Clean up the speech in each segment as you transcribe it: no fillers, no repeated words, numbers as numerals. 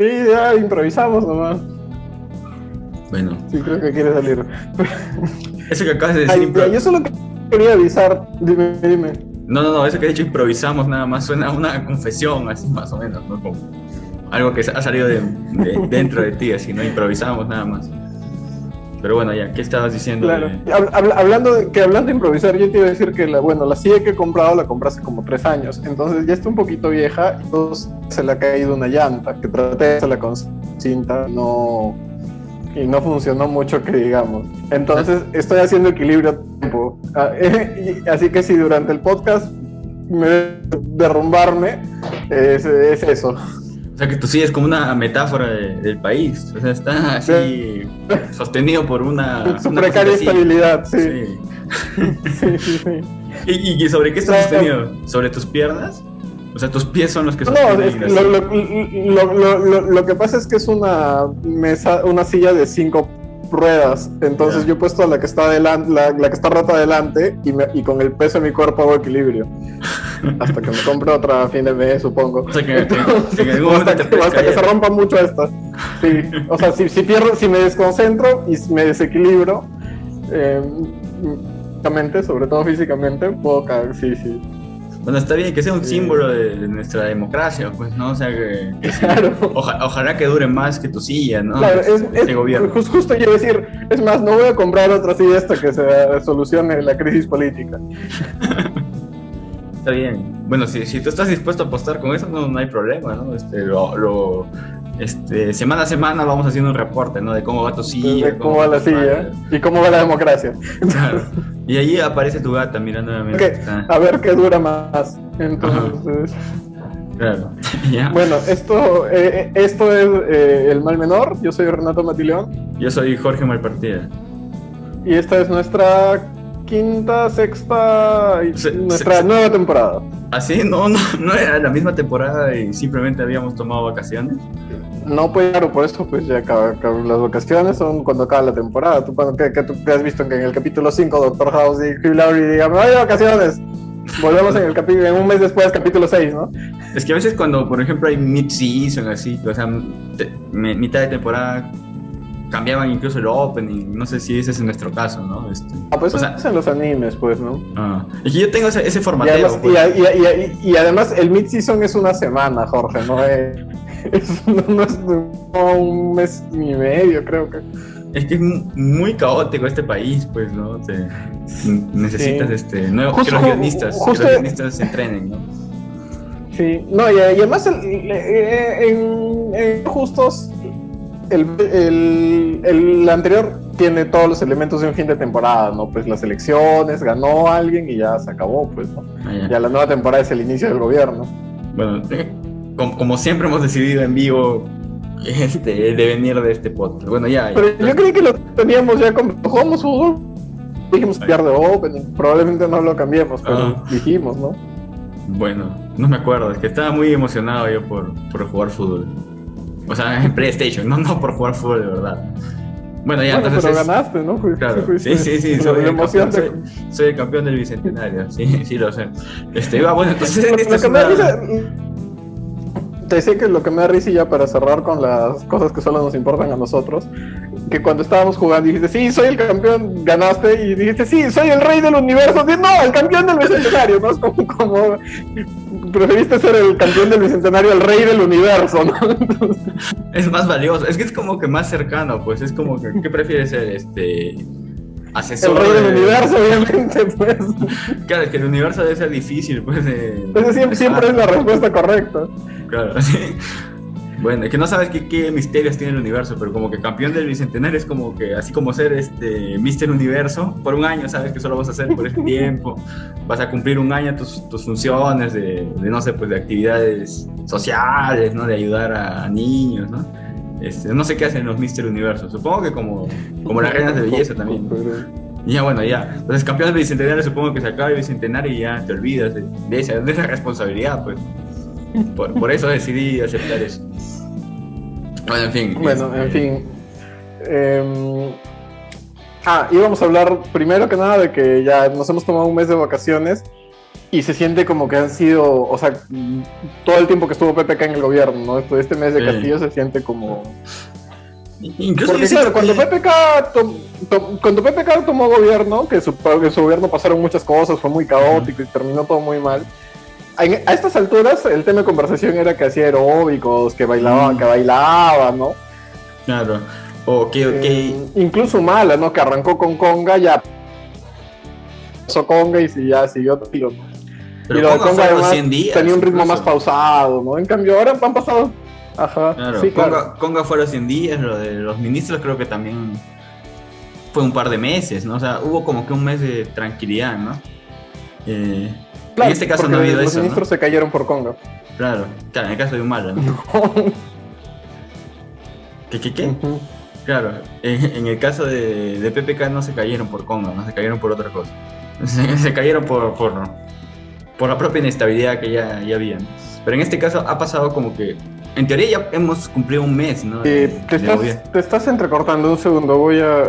Sí, ya improvisamos nomás. Bueno, Sí, creo que quiere salir. eso que acabas de decir, Ay, yo solo quería avisar. Dime. no, eso que has dicho improvisamos nada más suena a una confesión, así más o menos, ¿no? Como algo que ha salido dentro de ti, así, ¿no? Improvisamos nada más. Pero bueno, ya, ¿qué estabas diciendo? Claro. Hablando de improvisar, yo te iba a decir que la silla que he comprado la compré hace como 3 años, entonces ya está un poquito vieja, entonces se le ha caído una llanta, que traté de hacerla con cinta, y no funcionó mucho, que digamos. Entonces estoy haciendo equilibrio a tiempo. Así que si durante el podcast me derrumbarme, es eso. O sea, que tú sí es como una metáfora del país. O sea, está así sostenido por Su una precaria cosita así. estabilidad, sí. Sí. ¿Y sobre qué está sostenido? ¿Sobre tus piernas? O sea, tus pies son los que sostienen. No, lo que pasa es que es una silla de 5 ruedas, entonces yo he puesto la que está la que está rota adelante y con el peso de mi cuerpo hago equilibrio hasta que me compre otra a fin de mes, supongo. O sea, que en algún momento hasta que se rompa mucho esta. Sí, o sea, si me desconcentro y me desequilibro, sobre todo físicamente, puedo caer, sí. Bueno, está bien que sea un símbolo de nuestra democracia, pues, ¿no? O sea, que claro. Ojalá que dure más que tu silla, ¿no? Claro, este gobierno. Justo quiero decir, es más, no voy a comprar otra silla hasta que se solucione la crisis política. Está bien. Bueno, si tú estás dispuesto a apostar con eso, no hay problema, ¿no? Semana a semana vamos haciendo un reporte, ¿no? De cómo va tu silla. De cómo va la silla y cómo va la democracia. Claro. Y allí aparece tu gata mirando nuevamente. A ver qué dura más. Entonces. Claro. ¿Ya? Bueno, esto es El Mal Menor. Yo soy Renato Matileón. Yo soy Jorge Malpartida. Y esta es nuestra sexta, nuestra nueva temporada. ¿Ah, sí? No era la misma temporada y simplemente habíamos tomado vacaciones. No, pues claro, por eso pues ya las vacaciones son cuando acaba la temporada. Tú te has visto que en el capítulo 5 Doctor House y Hugh Laurie diga, me voy de vacaciones. Volvemos en un mes después, capítulo 6, ¿no? Es que a veces cuando, por ejemplo, hay mid-season, así, o sea, mitad de temporada, cambiaban incluso el opening, no sé si ese es nuestro caso, ¿no? Pues es en los animes, pues, ¿no? Es que yo tengo ese formateo. Y además el mid-season es una semana, Jorge, no es un mes y medio, creo que. Es que es muy caótico este país, pues, ¿no? Necesitas que los guionistas se entrenen, ¿no? Sí, no, y además en Justos el anterior tiene todos los elementos de un fin de temporada, ¿no? Pues las elecciones, ganó alguien y ya se acabó, pues, ¿no? Ya la nueva temporada es el inicio del gobierno. Bueno, como siempre hemos decidido en vivo de venir de este podcast. Bueno, ya. Pero yo creí que lo teníamos ya como jugamos fútbol. Dijimos pierde opening, probablemente no lo cambiemos, pero dijimos, ¿no? Bueno, no me acuerdo, es que estaba muy emocionado yo por jugar fútbol. O sea, en PlayStation, no por jugar fútbol de verdad. Bueno, ya, entonces. Pero ganaste, ¿no? Claro, sí, soy el campeón del bicentenario, sí, lo sé. Bueno, entonces. Te decía que lo que me da risa, ya para cerrar con las cosas que solo nos importan a nosotros, que cuando estábamos jugando dijiste, sí, soy el campeón, ganaste, y dijiste, sí, soy el rey del universo, no, el campeón del bicentenario, ¿no? Es como preferiste ser el campeón del bicentenario al rey del universo, ¿no? Entonces, es más valioso, es que es como que más cercano, pues, es como que, ¿qué prefieres ser? Asesor. El rey del universo, obviamente, pues. Claro, es que el universo debe ser difícil, pues. Siempre es la respuesta correcta. Claro, sí. Bueno, es que no sabes qué misterios tiene el universo, pero como que campeón del bicentenario es como que, así como ser Mister Universo, por un año sabes que solo vas a hacer por ese tiempo, vas a cumplir un año tus funciones no sé, pues de actividades sociales, ¿no? De ayudar a niños, ¿no? No sé qué hacen los Mister Universo, supongo que como las reinas de belleza también. Y ya, bueno, ya. Entonces, campeón del bicentenario, supongo que se acaba el bicentenario y ya te olvidas de esa responsabilidad, pues. Por eso decidí aceptar eso. Bueno, en fin. Íbamos a hablar primero que nada de que ya nos hemos tomado un mes de vacaciones Y se siente como que han sido, o sea, todo el tiempo que estuvo PPK en el gobierno, ¿no? Este mes de Castillo se siente como... Incluso porque claro, cuando PPK tomó gobierno, que su gobierno pasaron muchas cosas, fue muy caótico y terminó todo muy mal. A estas alturas el tema de conversación era que hacía aeróbicos, que bailaba, ¿no? Claro. Okay. Incluso Humala, ¿no? Que arrancó con conga, ya pasó conga y ya siguió tiro, ¿no? Pero y lo de conga además 100 días, tenía un ritmo incluso más pausado, ¿no? En cambio ahora han pasado... Ajá, claro. sí, claro. Conga fueron 100 días, lo de los ministros creo que también fue un par de meses, ¿no? O sea, hubo como que un mes de tranquilidad, ¿no? Claro, en este caso no ha habido los eso, ministros se cayeron por conga. Claro, en el caso de Humala, ¿no? ¿Qué? Uh-huh. Claro, en el caso de PPK no se cayeron por conga, no se cayeron por otra cosa. Se cayeron por la propia inestabilidad que ya había. Pero en este caso ha pasado como que, en teoría ya hemos cumplido un mes, ¿no? Te estás entrecortando un segundo, voy a...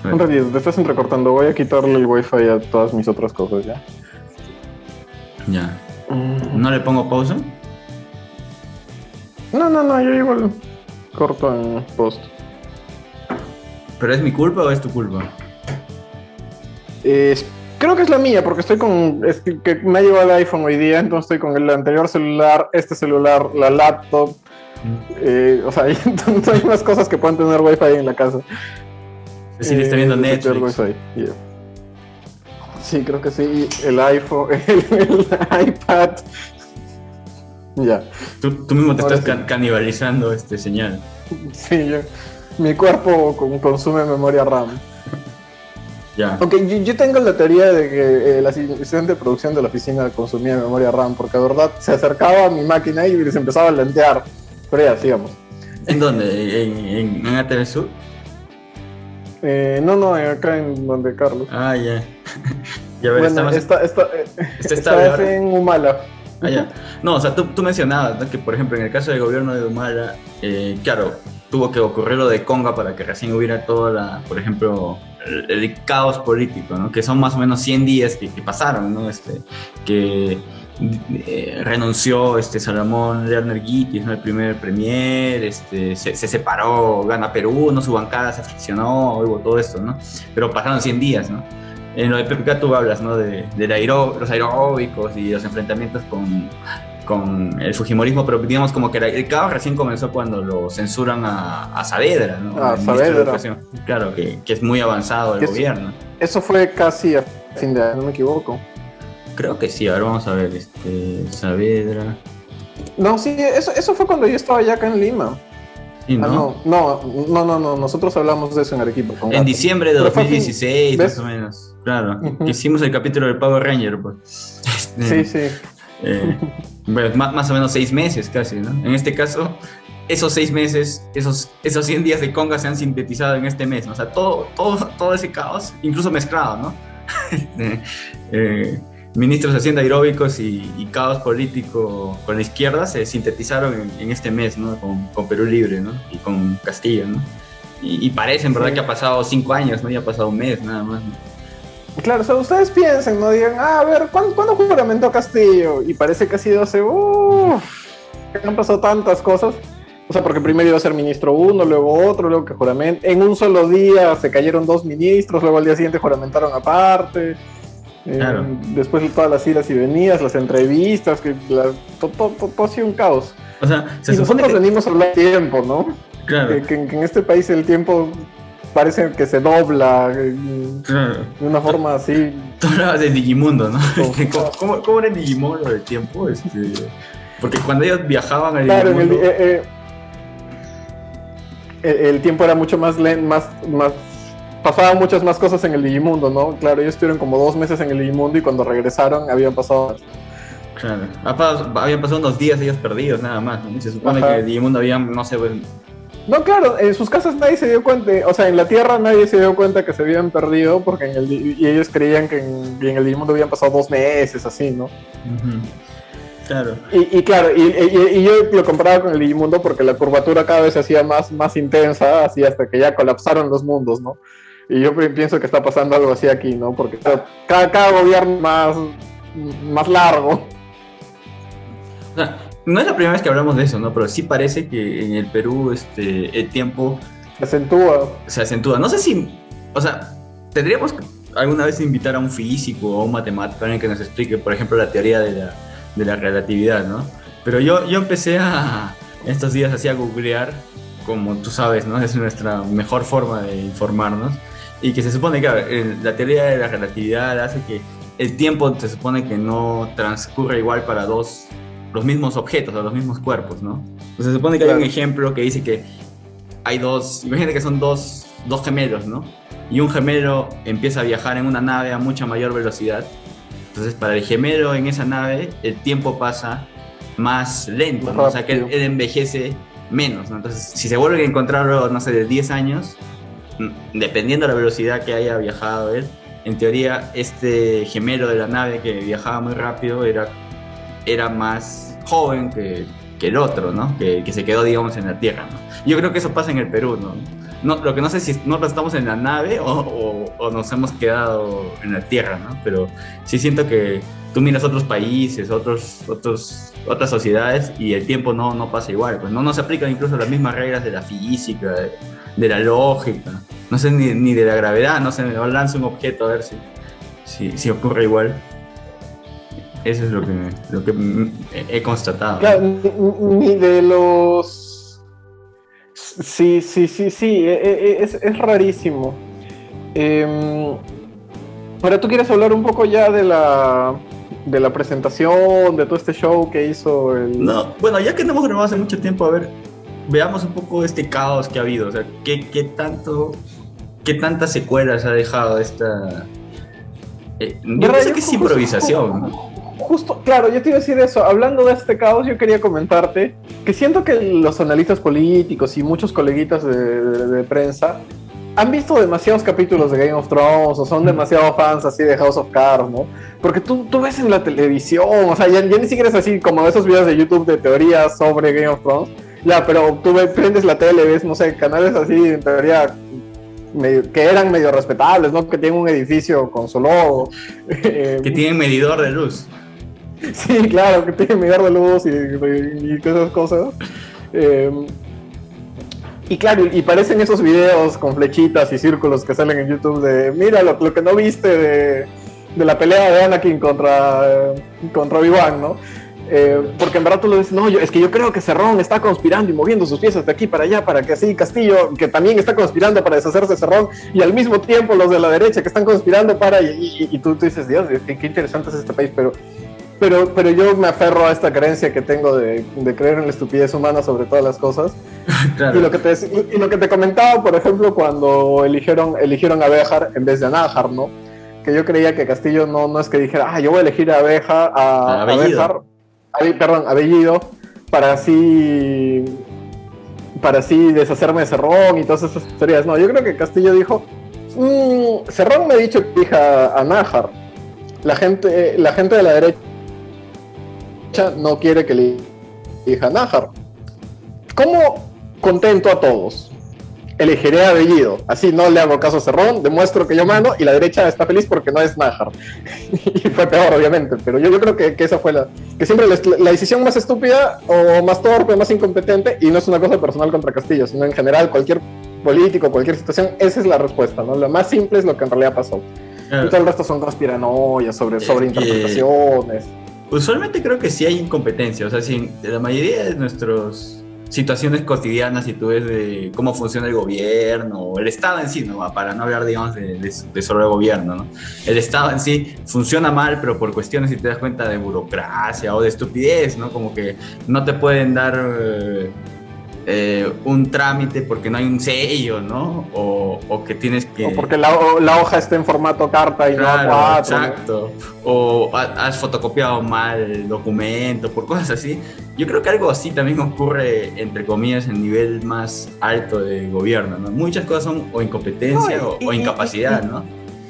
un ratito, te estás entrecortando, voy a quitarle el wifi a todas mis otras cosas, ¿ya? Ya. ¿No le pongo pausa? No, yo igual corto en post. ¿Pero es mi culpa o es tu culpa? Creo que es la mía, porque estoy con... Es que me ha llegado el iPhone hoy día, entonces estoy con el anterior celular, este celular, la laptop. O sea, hay más cosas que pueden tener wifi en la casa. Sí, está viendo Netflix. Yeah. Sí, creo que sí. El iPhone, el iPad. Ya. Tú mismo te estás canibalizando señal. Sí, mi cuerpo consume memoria RAM. Ya. Aunque yo tengo la teoría de que el asistente de producción de la oficina consumía memoria RAM, porque de verdad se acercaba a mi máquina y se empezaba a lentear. Pero ya, sigamos. ¿En dónde? ¿En ATV Sur? No, acá en donde Carlos. Ah, ya. Ya ver, bueno, está en Humala. Ah, ya. No, o sea, tú mencionabas, ¿no?, que por ejemplo en el caso del gobierno de Humala, claro, tuvo que ocurrir lo de Conga para que recién hubiera toda por ejemplo, el caos político, ¿no? Que son más o menos 100 días que pasaron, ¿no? Que renunció Salomón Lerner Guitis, ¿no?, el primer premier, se separó, gana Perú, ¿no?, su bancada se friccionó, hubo todo esto, ¿no? Pero pasaron 100 días, ¿no? En lo de PPK tú hablas, ¿no?, los aeróbicos y los enfrentamientos con el fujimorismo, pero digamos como que el caos recién comenzó cuando lo censuran a Saavedra, ¿no? A Saavedra. Claro, que es muy avanzado el gobierno. Eso fue casi a fin de año, no me equivoco. Creo que sí, a ver, vamos a ver, Saavedra. No, sí, eso fue cuando yo estaba ya acá en Lima. Sí, ¿no? No, nosotros hablamos de eso en Arequipa. En diciembre de 2016, más o menos. Claro, que hicimos el capítulo del Power Ranger, pues. Sí. Bueno, más o menos 6 meses casi, ¿no? En este caso, esos 6 meses, esos 100 días de conga se han sintetizado en este mes, ¿no? O sea, todo ese caos, incluso mezclado, ¿no? Ministros de Hacienda aeróbicos y caos político con la izquierda se sintetizaron en este mes, ¿no? Con Perú Libre, ¿no? Y con Castillo, ¿no? Y parece, en verdad, que ha pasado 5 años, ¿no? Y ha pasado un mes, nada más, ¿no? Claro, o sea, ustedes piensen, no digan, a ver, ¿cuándo juramentó Castillo? Y parece que ha sido hace, que han pasado tantas cosas. O sea, porque primero iba a ser ministro uno, luego otro, luego que juramento. En un solo día se cayeron 2 ministros, luego al día siguiente juramentaron aparte. Claro. Después todas las idas y venidas, las entrevistas, todo ha sido un caos. O sea, y nosotros venimos a hablar de tiempo, ¿no? Claro. Que en este país el tiempo parece que se dobla, claro, de una forma así. Tú hablabas de Digimundo, ¿no? ¿Cómo era el Digimundo del tiempo? Porque cuando ellos viajaban al Digimundo... el tiempo era mucho más pasaban muchas más cosas en el Digimundo, ¿no? Claro, ellos estuvieron como 2 meses en el Digimundo y cuando regresaron habían pasado... Claro, habían pasado unos días ellos perdidos nada más, ¿no? Se supone que el Digimundo había, no sé... No, claro, en sus casas nadie se dio cuenta, o sea, en la Tierra nadie se dio cuenta que se habían perdido porque y ellos creían que en el Digimundo habían pasado 2 meses, así, ¿no? Uh-huh. Claro. Y claro, y yo lo comparaba con el Digimundo porque la curvatura cada vez se hacía más intensa, así hasta que ya colapsaron los mundos, ¿no? Y yo pienso que está pasando algo así aquí, ¿no? Porque cada gobierno más largo. O sea, no es la primera vez que hablamos de eso, ¿no? Pero sí parece que en el Perú el tiempo Se acentúa. se acentúa. No sé si, o sea, tendríamos que alguna vez invitar a un físico o a un matemático, alguien que nos explique, por ejemplo, la teoría de la relatividad, ¿no? Pero yo empecé estos días así a googlear, como tú sabes, ¿no? Es nuestra mejor forma de informarnos. Y que se supone que la teoría de la relatividad hace que el tiempo se supone que no transcurre igual para los mismos objetos o los mismos cuerpos, ¿no? Pues se supone que hay un ejemplo que dice que hay imagínate que son dos gemelos, ¿no? Y un gemelo empieza a viajar en una nave a mucha mayor velocidad. Entonces, para el gemelo en esa nave, el tiempo pasa más lento, ¿no? O sea, que él envejece menos, ¿no? Entonces, si se vuelve a encontrar luego, no sé, de 10 años, dependiendo de la velocidad que haya viajado él, en teoría, este gemelo de la nave que viajaba muy rápido era más joven que el otro, ¿no? Que se quedó, digamos, en la Tierra, ¿no? Yo creo que eso pasa en el Perú, ¿no? Lo que no sé si nosotros estamos en la nave o nos hemos quedado en la Tierra, ¿no? Pero sí siento que tú miras otros países, otras sociedades y el tiempo no pasa igual, pues no se aplican incluso las mismas reglas de la física, de la lógica, no sé, ni de la gravedad, no sé, lanzo un objeto a ver si ocurre igual. Eso es lo que he constatado. Claro, ni de los... Sí, es rarísimo. Pero tú quieres hablar un poco ya de la presentación, de todo este show que hizo el... No, bueno, ya que no hemos grabado hace mucho tiempo, a ver, veamos un poco este caos que ha habido, o sea, qué tantas secuelas ha dejado esta... yo pensé que es improvisación, ¿no? Justo, claro, yo te iba a decir eso. Hablando de este caos, yo quería comentarte que siento que los analistas políticos y muchos coleguitas de prensa han visto demasiados capítulos de Game of Thrones o son demasiado fans así de House of Cards, ¿no? Porque tú ves en la televisión, o sea, ya ni siquiera es así como esos videos de YouTube de teorías sobre Game of Thrones, ya, pero tú prendes la tele, ves, no sé, canales así en teoría que eran medio respetables, ¿no? Que tienen un edificio con su logo. Que tienen medidor de luz. Sí, claro, que tiene medidor de luz y esas cosas. Y claro, y parecen esos videos con flechitas y círculos que salen en YouTube de mira lo que no viste de la pelea de Anakin contra Obi-Wan, ¿no? Porque en verdad tú lo dices, no, es que yo creo que Cerrón está conspirando y moviendo sus piezas de aquí para allá para que así Castillo, que también está conspirando para deshacerse de Cerrón, y al mismo tiempo los de la derecha que están conspirando para... Y tú dices, Dios, qué interesante es este país, pero yo me aferro a esta creencia que tengo de creer en la estupidez humana sobre todas las cosas. Claro. Y lo que te comentaba, por ejemplo, cuando eligieron a Béjar en vez de a Nájar, ¿no? Que yo creía que Castillo no es que dijera, yo voy a elegir a Béjar, a Béjar, a Bellido, para así deshacerme de Cerrón y todas esas historias. No, yo creo que Castillo dijo, Cerrón me ha dicho que elija a Nájar. La gente de la derecha no quiere que le elija a Nájar. ¿Cómo contento a todos? Elegiré a Bellido, así no le hago caso a Cerrón, demuestro que yo mando y la derecha está feliz porque no es Nájar. Y fue peor, obviamente, pero yo creo que esa fue que siempre la decisión más estúpida o más torpe, más incompetente, y no es una cosa personal contra Castillo, sino en general cualquier político, cualquier situación, esa es la respuesta, ¿no? Lo más simple es lo que en realidad pasó. Y todo el resto son conspiranoias sobre interpretaciones. Usualmente creo que sí hay incompetencia, o sea, si la mayoría de nuestras situaciones cotidianas, si tú ves de cómo funciona el gobierno, o el Estado en sí, ¿no? Para no hablar, digamos, de solo el gobierno, ¿no? El Estado en sí funciona mal, pero por cuestiones, si te das cuenta, de burocracia o de estupidez, ¿no? Como que no te pueden dar un trámite porque no hay un sello, ¿no? O que tienes que... O porque la hoja está en formato carta y claro, no A4. Exacto. O has fotocopiado mal el documento, por cosas así. Yo creo que algo así también ocurre, entre comillas, en nivel más alto de gobierno, ¿no? Muchas cosas son o incompetencia o incapacidad, ¿no?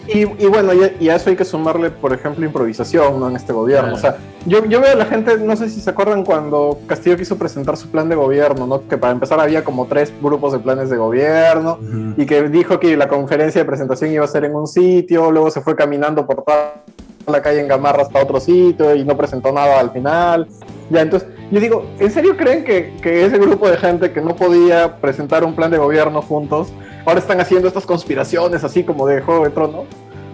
Y bueno, y a eso hay que sumarle, por ejemplo, improvisación, ¿no? En este gobierno. Claro. O sea, yo veo a la gente, no sé si se acuerdan cuando Castillo quiso presentar su plan de gobierno, ¿no? Que para empezar había como 3 grupos de planes de gobierno, y que dijo que la conferencia de presentación iba a ser en un sitio, luego se fue caminando por toda la calle en Gamarra hasta otro sitio y no presentó nada al final. Ya, entonces, yo digo, ¿en serio creen que ese grupo de gente que no podía presentar un plan de gobierno juntos, ahora están haciendo estas conspiraciones así como de Juego de Tronos?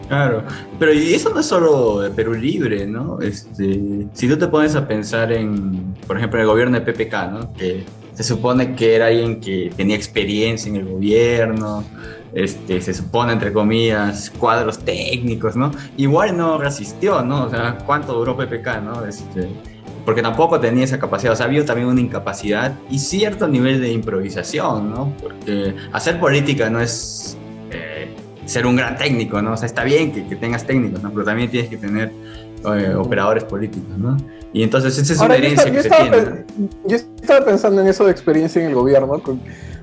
Claro, pero y eso no es solo de Perú Libre, ¿no? Si tú te pones a pensar en, por ejemplo, el gobierno de PPK, ¿no? Que se supone que era alguien que tenía experiencia en el gobierno, se supone, entre comillas, cuadros técnicos, ¿no? Igual no resistió, ¿no? O sea, ¿cuánto duró PPK, no? Porque tampoco tenía esa capacidad, o sea, había también una incapacidad y cierto nivel de improvisación, ¿no? Porque hacer política no es ser un gran técnico, ¿no? O sea, está bien que tengas técnicos, ¿no? Pero también tienes que tener operadores políticos, ¿no? Y entonces esa es una herencia que se tiene. Yo estaba pensando en eso de experiencia en el gobierno,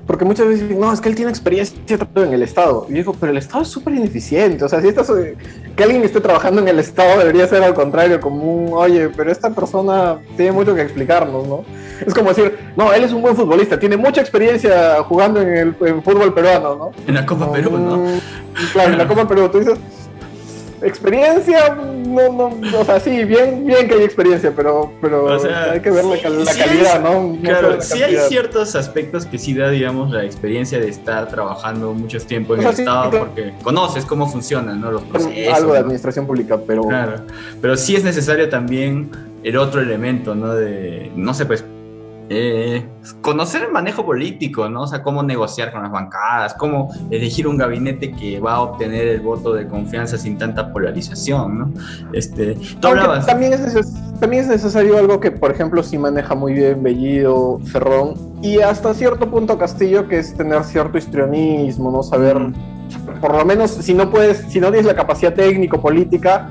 porque muchas veces dicen, no, es que él tiene experiencia en el Estado. Y digo, pero el Estado es súper ineficiente. O sea, si que alguien esté trabajando en el Estado debería ser al contrario, como oye, pero esta persona tiene mucho que explicarnos, ¿no? Es como decir, no, él es un buen futbolista, tiene mucha experiencia jugando en fútbol peruano, ¿no? En la Copa Perú, ¿no? Claro, en la Copa Perú. Tú dices, experiencia, no, o sea, sí, bien que hay experiencia, pero o sea, hay que ver la calidad, ¿no? Claro, sí hay ciertos aspectos que sí da, digamos, la experiencia de estar trabajando mucho tiempo en el Estado, claro, porque conoces cómo funcionan, ¿no? Los procesos. Algo de administración pública, pero... Claro, pero sí es necesario también el otro elemento, ¿no? No sé, pues, conocer el manejo político, ¿no? O sea, cómo negociar con las bancadas, cómo elegir un gabinete que va a obtener el voto de confianza sin tanta polarización, ¿no? Tú hablabas... También es necesario algo que, por ejemplo, sí maneja muy bien Bellido, Cerrón, y hasta cierto punto Castillo, que es tener cierto histrionismo, ¿no? Saber, por lo menos, si no tienes la capacidad técnico-política,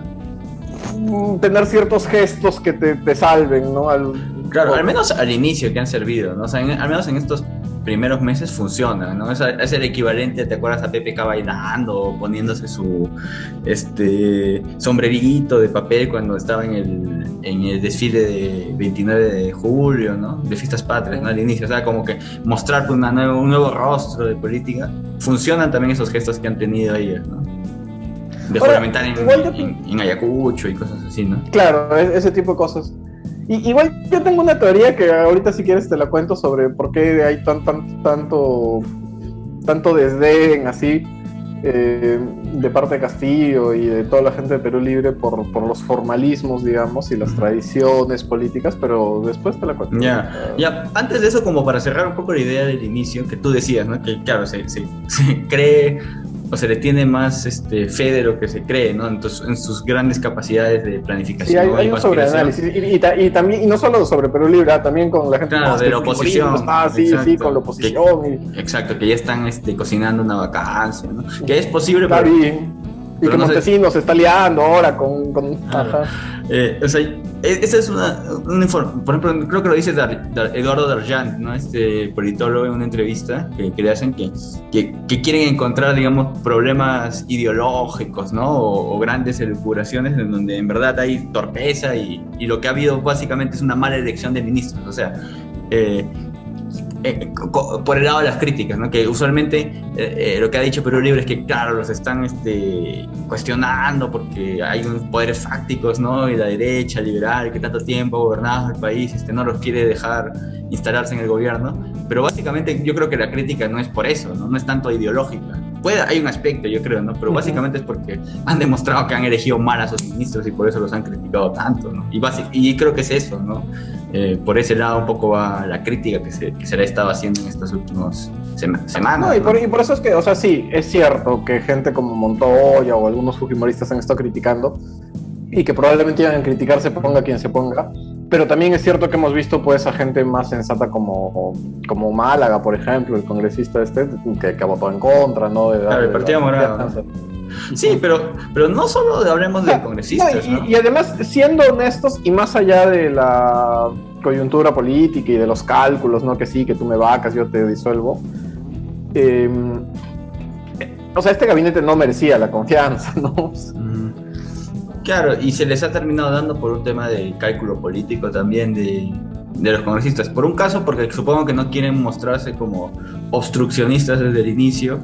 tener ciertos gestos que te salven, ¿no? Claro, al menos al inicio que han servido, ¿no? O sea, al menos en estos primeros meses funciona, ¿no? Es el equivalente, ¿te acuerdas a PPK bailando o poniéndose su sombrerito de papel cuando estaba en el desfile de 29 de julio, ¿no? De Fiestas Patrias, ¿no? Al inicio, o sea, como que mostrar un nuevo rostro de política. Funcionan también esos gestos que han tenido ellos, ¿no? De juramentar en Ayacucho y cosas así, ¿no? Claro, ese tipo de cosas. Igual yo tengo una teoría que ahorita si quieres te la cuento sobre por qué hay tanto desdén así de parte de Castillo y de toda la gente de Perú Libre por los formalismos, digamos, y las tradiciones políticas, pero después te la cuento. Ya, antes de eso, como para cerrar un poco la idea del inicio que tú decías, ¿no? Que claro, se cree o se le tiene más fe de lo que se cree, ¿no? Entonces, en sus grandes capacidades de planificación. Sí, hay un sobreanálisis. Y también, y no solo sobre Perú Libre, también con la gente de la oposición. Sí, con la oposición. Exacto, que ya están cocinando una vacancia, ¿no? Que es posible, claro, y que Montesinos se está liando ahora con ajá. O sea, esa es una por ejemplo, creo que lo dice Eduardo Darjant, ¿no? Politólogo, en una entrevista que le hacen que quieren encontrar, digamos, problemas ideológicos, ¿no? O grandes elucubraciones en donde en verdad hay torpeza y lo que ha habido básicamente es una mala elección de ministros, o sea, por el lado de las críticas, ¿no? Que usualmente lo que ha dicho Perú Libre es que, claro, los están cuestionando porque hay unos poderes fácticos, ¿no? Y la derecha liberal que tanto tiempo ha gobernado el país no los quiere dejar instalarse en el gobierno, pero básicamente yo creo que la crítica no es por eso, ¿no? No es tanto ideológica. Hay un aspecto, yo creo, ¿no? Pero básicamente es porque han demostrado que han elegido mal a sus ministros y por eso los han criticado tanto, ¿no? Y creo que es eso, ¿no? Por ese lado un poco va la crítica que se le ha estado haciendo en estas últimas semanas. No, y por eso es que, o sea, sí, es cierto que gente como Montoya o algunos fujimoristas han estado criticando y que probablemente iban a criticar se ponga quien se ponga, pero también es cierto que hemos visto pues a gente más sensata como Málaga, por ejemplo, el congresista que votó en contra, ¿no? El Partido Morado. Sí, pero no solo hablemos de congresistas, ¿no? Y además, siendo honestos y más allá de la coyuntura política y de los cálculos, ¿no? Que sí, que tú me vacas, yo te disuelvo. o sea, este gabinete no merecía la confianza, ¿no? Claro, y se les ha terminado dando por un tema de cálculo político también de los congresistas. Por un caso, porque supongo que no quieren mostrarse como obstruccionistas desde el inicio.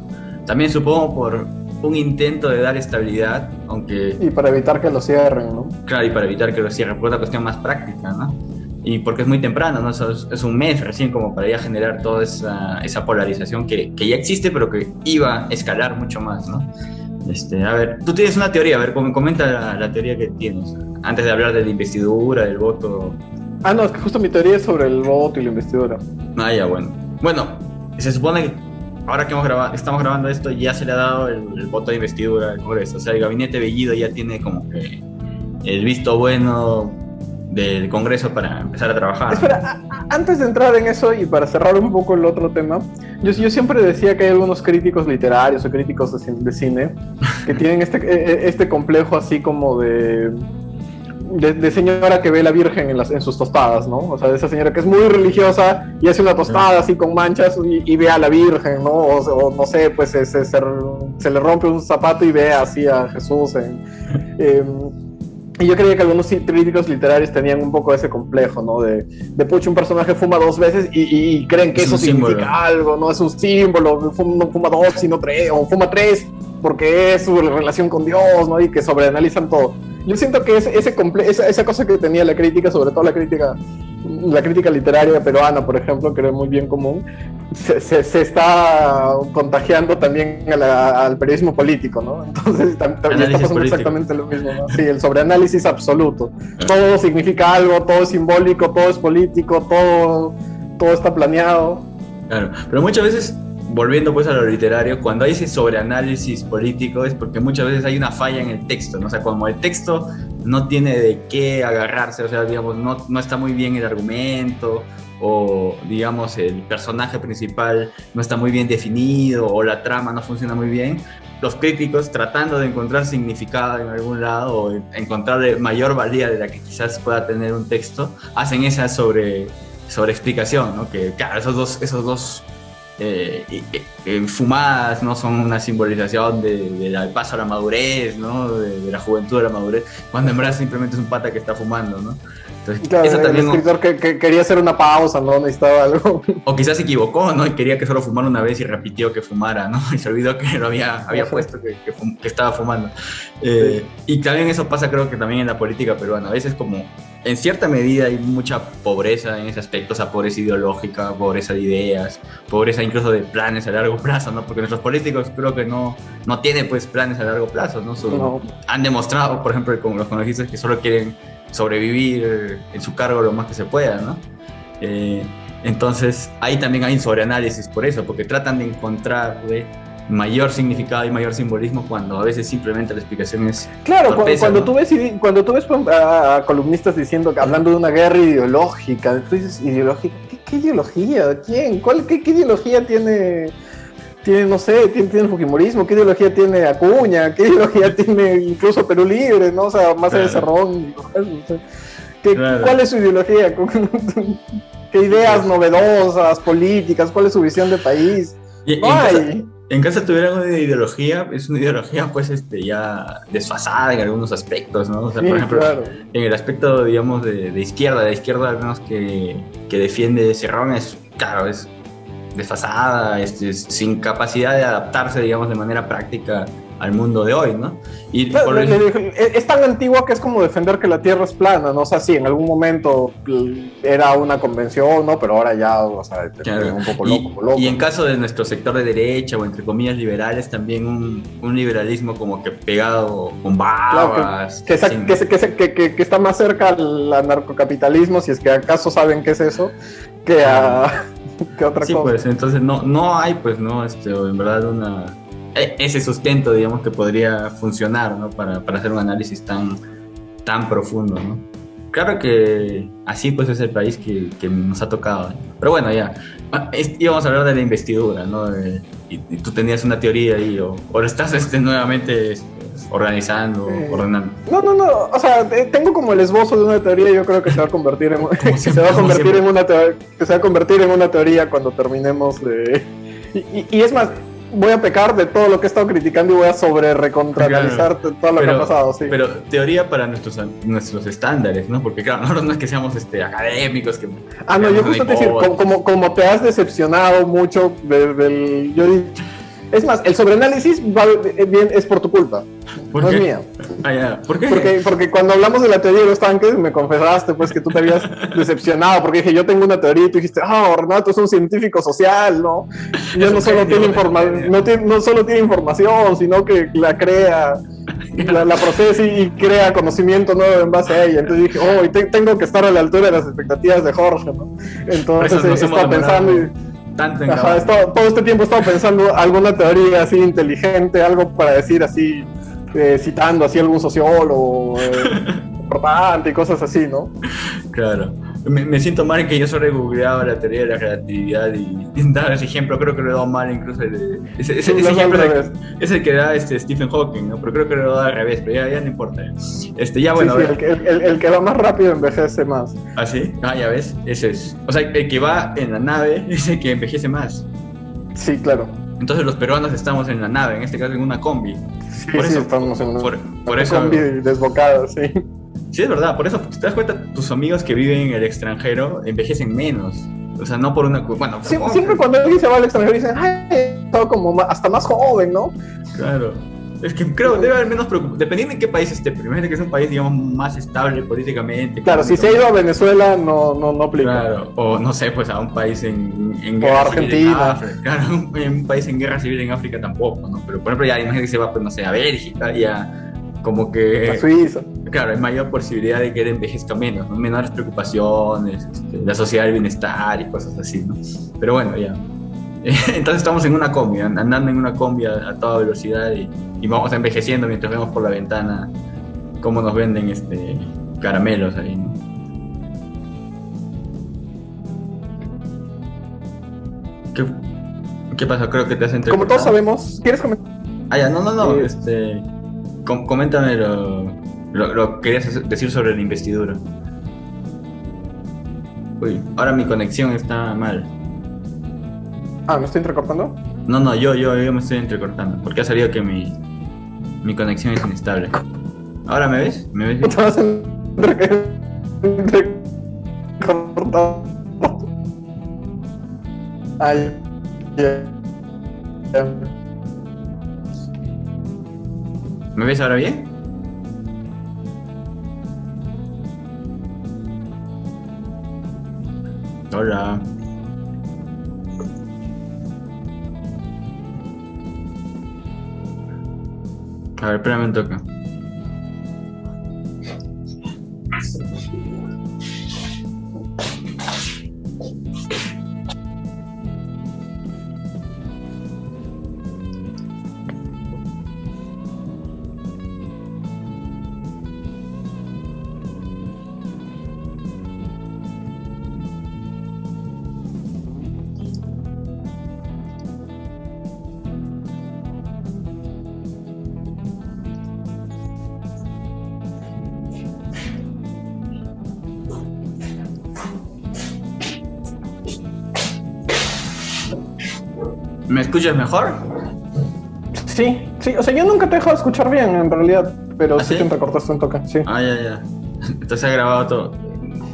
También supongo por un intento de dar estabilidad, aunque... Y para evitar que lo cierren, ¿no? Claro, y para evitar que lo cierren, por una cuestión más práctica, ¿no? Y porque es muy temprano, ¿no? Es un mes recién como para ya generar toda esa polarización que ya existe, pero que iba a escalar mucho más, ¿no? A ver, tú tienes una teoría, a ver, comenta la teoría que tienes, antes de hablar de la investidura, del voto. Ah, no, es que justo mi teoría es sobre el voto y la investidura. Ah, ya, bueno. Bueno, se supone que ahora que estamos grabando esto, ya se le ha dado el voto de investidura al Congreso. O sea, el gabinete Bellido ya tiene como que el visto bueno del Congreso para empezar a trabajar. Espera, antes de entrar en eso y para cerrar un poco el otro tema, yo siempre decía que hay algunos críticos literarios o críticos de cine que tienen este complejo así como de señora que ve la Virgen en sus tostadas, ¿no? O sea, de esa señora que es muy religiosa y hace una tostada así con manchas y ve a la Virgen, ¿no? O no sé, pues se le rompe un zapato y ve así a Jesús. Y yo creía que algunos críticos literarios tenían un poco ese complejo, ¿no? De pucha, un personaje fuma 2 veces y creen que eso significa algo, ¿no? Es un símbolo, no fuma 2 sino 3, o fuma 3 porque es su relación con Dios, ¿no? Y que sobreanalizan todo. Yo siento que esa cosa que tenía la crítica, sobre todo la crítica literaria peruana, por ejemplo, que era muy bien común, se está contagiando también al periodismo político, ¿no? Entonces también está pasando exactamente lo mismo, ¿no? Sí, el sobreanálisis absoluto. Todo significa algo, todo es simbólico, todo es político, todo está planeado. Claro, pero muchas veces, volviendo pues a lo literario, cuando hay ese sobreanálisis político es porque muchas veces hay una falla en el texto, ¿no? O sea, como el texto no tiene de qué agarrarse, o sea, digamos, no está muy bien el argumento, o digamos el personaje principal no está muy bien definido, o la trama no funciona muy bien, los críticos, tratando de encontrar significado en algún lado o encontrarle mayor valía de la que quizás pueda tener un texto, hacen esa sobre explicación, ¿no? Que claro, esos dos fumadas no son una simbolización del paso a la madurez, ¿no? De la juventud a la madurez, cuando en verdad simplemente es un pata que está fumando, ¿no? Entonces, claro, eso también, el escritor que quería hacer una pausa, ¿no? Necesitaba algo. O quizás se equivocó, ¿no? Y quería que solo fumara una vez y repitió que fumara, ¿no? Y se olvidó que lo había puesto que estaba fumando. Sí. Y también eso pasa, creo que también en la política peruana. A veces como, en cierta medida hay mucha pobreza en ese aspecto, o sea, pobreza ideológica, pobreza de ideas, pobreza incluso de planes a largo plazo, ¿no? Porque nuestros políticos creo que no tienen, pues, planes a largo plazo, ¿no? No. Han demostrado, por ejemplo, con los congresistas que solo quieren sobrevivir en su cargo lo más que se pueda, ¿no? Entonces, ahí también hay un sobreanálisis por eso, porque tratan de encontrarle mayor significado y mayor simbolismo cuando a veces simplemente la explicación es claro, torpeza, cuando ¿no? tú ves a columnistas diciendo, hablando de una guerra ideológica, tú dices, ¿ideológica? ¿Qué ideología? ¿Quién? ¿Qué ideología tiene, no sé, tiene el fujimorismo? ¿Qué ideología tiene Acuña? ¿Qué ideología tiene incluso Perú Libre? ¿No? O sea, más allá de Cerrón. ¿Cuál es su ideología? ¿Qué ideas novedosas, políticas? ¿Cuál es su visión de país? En casa tuvieran una ideología, es una ideología pues ya desfasada en algunos aspectos, ¿no? O sea, sí, por ejemplo, claro. En el aspecto, digamos, de izquierda al menos que defiende Cerrón es, claro, es desfasada, sin capacidad de adaptarse, digamos, de manera práctica al mundo de hoy, ¿no? Y claro, es tan antigua que es como defender que la Tierra es plana, ¿no? O sea, sí, en algún momento era una convención, ¿no? Pero ahora ya, o sea, claro. Un poco loco. Y en caso de nuestro sector de derecha, o entre comillas liberales, también un liberalismo como que pegado con babas. Claro, que está más cerca al anarcocapitalismo, si es que acaso saben qué es eso, que a que otra cosa. Sí, pues, entonces no hay, pues, ¿no? En verdad ese sustento, digamos, que podría funcionar, ¿no? Para hacer un análisis tan profundo, ¿no? Claro que así pues es el país que nos ha tocado, ¿eh? Pero bueno, ya íbamos a hablar de la investidura, ¿no? Y tú tenías una teoría ahí, o lo estás nuevamente organizando, ordenando. No, o sea, tengo como el esbozo de una teoría y yo creo que se va a convertir en se va a convertir en una teoría cuando terminemos de... Y es más, voy a pecar de todo lo que he estado criticando y voy a sobre recontraanalizar todo lo que ha pasado, sí. Pero teoría para nuestros estándares, ¿no? Porque claro, nosotros no es que seamos académicos. No, yo justo te decir, como te has decepcionado mucho del... Yo dicho, es más, el sobreanálisis bien, es por tu culpa, no es mía. ¿Por qué? Porque cuando hablamos de la teoría de los tanques, me confesaste pues que tú te habías decepcionado, porque dije, yo tengo una teoría y tú dijiste, Renato es un científico social, ¿no? Y no solo tiene información, sino que la crea, la procesa y crea conocimiento nuevo en base a ella. Entonces dije, tengo que estar a la altura de las expectativas de Jorge, ¿no? Entonces estaba pensando todo este tiempo he estado pensando alguna teoría así inteligente, algo para decir así, citando así algún sociólogo importante y cosas así, ¿no? Claro. Me siento mal que yo solo he googleado la teoría de la relatividad y dar ese ejemplo, creo que lo he dado mal incluso. Ese ejemplo es el que da Stephen Hawking, ¿no? Pero creo que lo he dado al revés, pero ya no importa. Ya bueno. Sí, el que va más rápido envejece más. ¿Ah, sí? Ya ves, ese es. O sea, el que va en la nave es el que envejece más. Sí, claro. Entonces los peruanos estamos en la nave, en este caso en una combi. Sí, por eso, estamos en una combi desbocada, sí. Sí, es verdad, por eso, si te das cuenta, tus amigos que viven en el extranjero envejecen menos. O sea, no por una... Bueno, siempre cuando alguien se va al extranjero dicen, ay, todo como hasta más joven, ¿no? Claro. Es que creo debe haber menos preocupación. Dependiendo de qué país esté, primero que es un país, digamos, más estable políticamente. Claro, si se ha ido a Venezuela, no aplica. Claro, o no sé, pues a un país en guerra Argentina. Civil en África. Claro, un país en guerra civil en África tampoco, ¿no? Pero por ejemplo, ya imagínate que se va, pues no sé, a Bélgica, ya como que... A Suiza. Claro, hay mayor posibilidad de que él envejezca menos, ¿no? Menores preocupaciones, la sociedad del bienestar y cosas así, ¿no? Pero bueno, ya. Entonces estamos en una combi, andando en una combi a toda velocidad y vamos envejeciendo mientras vemos por la ventana cómo nos venden caramelos ahí, ¿no? ¿Qué pasó? Creo que te has entrecortado. Como todos sabemos, ¿quieres comentar? No. Coméntame lo que querías decir sobre la investidura. Uy, ahora mi conexión está mal. ¿Me estoy entrecortando? No, yo me estoy entrecortando, porque ha salido que mi conexión es inestable. ¿Ahora me ves? ¿Me ves bien? Estás entrecortado. Ay, ¿Me ves ahora bien? Hola. A ver, espérame un toque. ¿Me escuchas mejor? Sí, o sea, yo nunca te he dejado escuchar bien en realidad, pero sí te recortaste un toque, sí. Ya. Entonces ha grabado todo.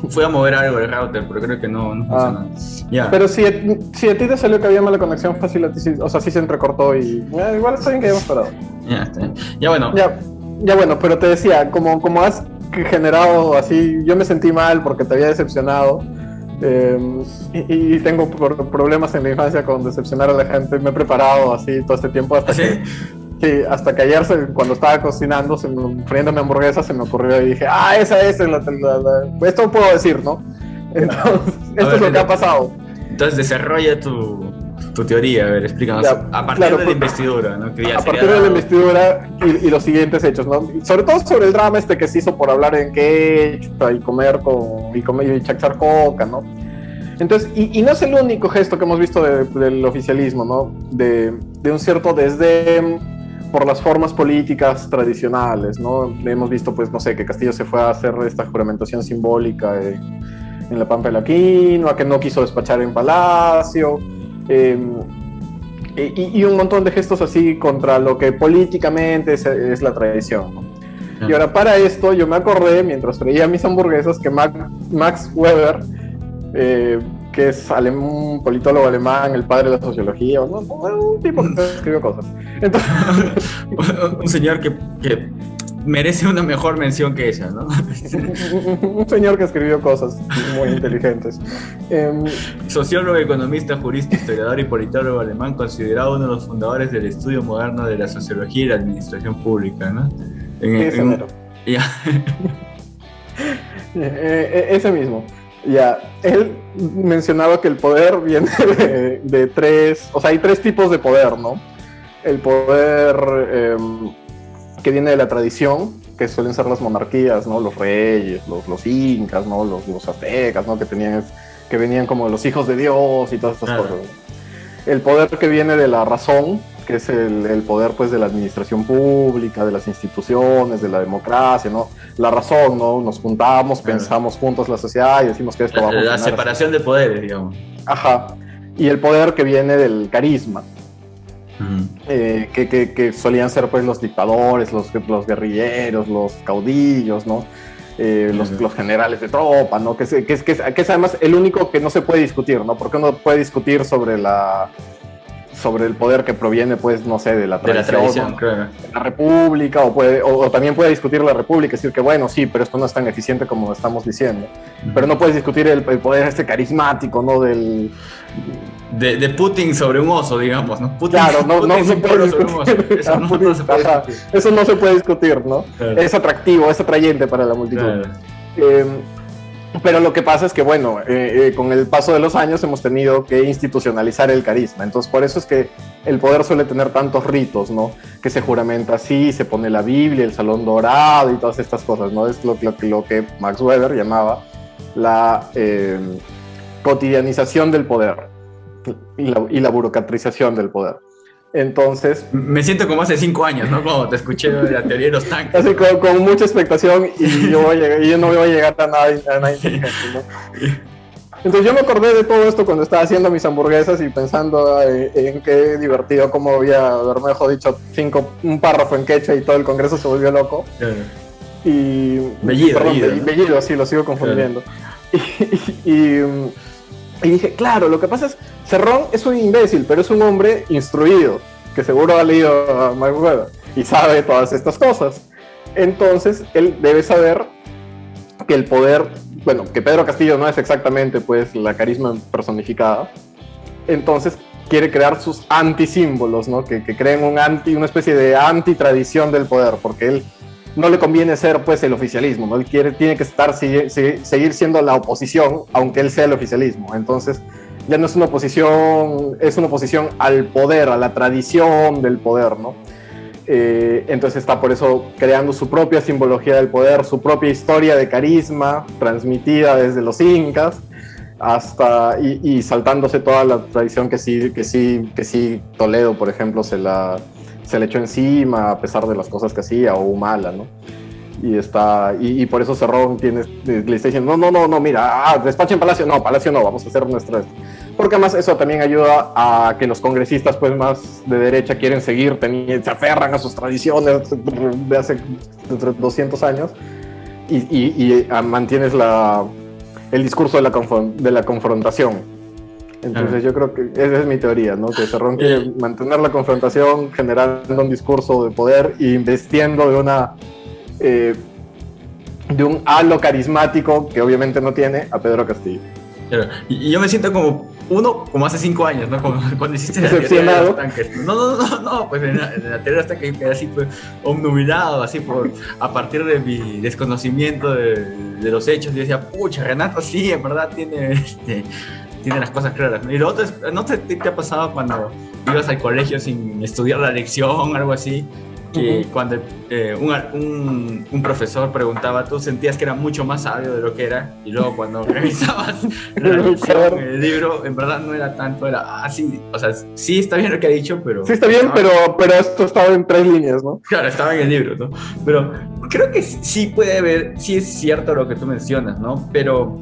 Fui a mover algo del router, pero creo que no funciona. Ya. Pero si a ti te salió que había mala conexión fácil, a ti sí, o sea, sí se entrecortó y igual está bien que hayamos parado. Ya, está bien. Ya bueno. Ya bueno, pero te decía, como has generado así, yo me sentí mal porque te había decepcionado. Y tengo problemas en la infancia con decepcionar a la gente. Me he preparado así todo este tiempo hasta que ayer cuando estaba cocinando, friéndome hamburguesas, se me ocurrió y dije, esa es esto puedo decir, ¿no? Entonces, esto es lo que ha pasado. Entonces desarrolla tu teoría, a ver, explícanos. A partir de la investidura, ¿no? A partir de la investidura y los siguientes hechos, ¿no? Sobre todo sobre el drama que se hizo por hablar en quechua y comer y chachar coca, ¿no? Entonces, y no es el único gesto que hemos visto del oficialismo, ¿no? De un cierto desdén por las formas políticas tradicionales, ¿no? Hemos visto, pues, no sé, que Castillo se fue a hacer esta juramentación simbólica en la Pampa de la Quinoa, que no quiso despachar en Palacio, y un montón de gestos así contra lo que políticamente es la tradición, ¿no? Y ahora para esto yo me acordé, mientras freía mis hamburguesas, que Max Weber, que es un politólogo alemán, el padre de la sociología, ¿no? Un tipo que escribió cosas. Entonces, un señor que merece una mejor mención que esa, ¿no? Un señor que escribió cosas muy inteligentes. Sociólogo, economista, jurista, historiador y politólogo alemán, considerado uno de los fundadores del estudio moderno de la sociología y la administración pública, ¿no? Ese mismo. Ya, él mencionaba que el poder viene de tres, o sea, hay tres tipos de poder, ¿no? El poder que viene de la tradición, que suelen ser las monarquías, ¿no? Los reyes, los incas, ¿no? Los aztecas, ¿no? Que venían como los hijos de Dios y todas estas cosas. El poder que viene de la razón, que es el poder, pues, de la administración pública, de las instituciones, de la democracia, ¿no? La razón, ¿no? Nos juntamos, pensamos juntos la sociedad y decimos que esto va a funcionar. La separación de poderes, digamos. Ajá. Y el poder que viene del carisma. Que solían ser, pues, los dictadores, los guerrilleros, los caudillos, ¿no? Los generales de tropa, ¿no? Que es además el único que no se puede discutir, ¿no? Porque uno puede discutir sobre el poder que proviene, pues, no sé, de la tradición, ¿no? Claro. De la república, o también puede discutir la república, decir que, bueno, sí, pero esto no es tan eficiente como estamos diciendo. Pero no puedes discutir el poder carismático, ¿no? De Putin sobre un oso, digamos, ¿no? Putin se puede discutir. Eso no se puede discutir, ¿no? Claro. Es atractivo, es atrayente para la multitud. Claro. Pero lo que pasa es que, bueno, con el paso de los años hemos tenido que institucionalizar el carisma. Entonces, por eso es que el poder suele tener tantos ritos, ¿no? Que se juramenta así, se pone la Biblia, el salón dorado y todas estas cosas, ¿no? Es lo que Max Weber llamaba la cotidianización del poder y la burocratización del poder. Entonces, me siento como hace 5 años, ¿no? Como te escuché de la teoría de los tanques. Así con mucha expectación y yo no voy a llegar a nada inteligente, ¿no? Entonces yo me acordé de todo esto cuando estaba haciendo mis hamburguesas y pensando en qué divertido, cómo había Bermejo dicho un párrafo en quechua y todo el Congreso se volvió loco. Y Bellido, sí, lo sigo confundiendo. Y dije, claro, lo que pasa es Cerrón es un imbécil, pero es un hombre instruido, que seguro ha leído a Max Weber y sabe todas estas cosas. Entonces, él debe saber que el poder, bueno, que Pedro Castillo no es exactamente, pues, la carisma personificada. Entonces, quiere crear sus antisímbolos, ¿no? Que creen una especie de antitradición del poder, porque él no le conviene ser, pues, el oficialismo, ¿no? Él tiene que seguir siendo la oposición, aunque él sea el oficialismo. Entonces, ya no es una oposición, es una oposición al poder, a la tradición del poder, ¿no? Entonces está por eso creando su propia simbología del poder, su propia historia de carisma, transmitida desde los incas, y saltándose toda la tradición que sí Toledo, por ejemplo, se le echó encima a pesar de las cosas que hacía, o Humala, ¿no? Y por eso Cerrón le está diciendo, no, mira, despacha en Palacio no, vamos a hacer nuestra... Porque además eso también ayuda a que los congresistas, pues, más de derecha quieren seguir, se aferran a sus tradiciones de hace 200 años y mantienes el discurso de la confrontación. Entonces yo creo que esa es mi teoría, ¿no? Que Cerrón quiere mantener la confrontación, generando un discurso de poder y investiendo de un halo carismático que obviamente no tiene a Pedro Castillo. Claro. Y yo me siento como hace 5 años, ¿no? Como cuando hiciste la teoría de los tanques. No, pues en la teoría de los tanques quedé así, pues, obnubilado, así, a partir de mi desconocimiento de los hechos. Yo decía, pucha, Renato sí, en verdad tiene las cosas claras. Y lo otro es, ¿no te ha pasado cuando ibas al colegio sin estudiar la lección, algo así? Que cuando un profesor preguntaba, tú sentías que era mucho más sabio de lo que era, y luego cuando revisabas la lección en el libro, en verdad no era tanto, era sí, o sea, sí está bien lo que ha dicho, pero... Sí está bien, pero esto estaba en 3 líneas, ¿no? Claro, estaba en el libro, ¿no? Pero creo que sí puede haber, sí es cierto lo que tú mencionas, ¿no? Pero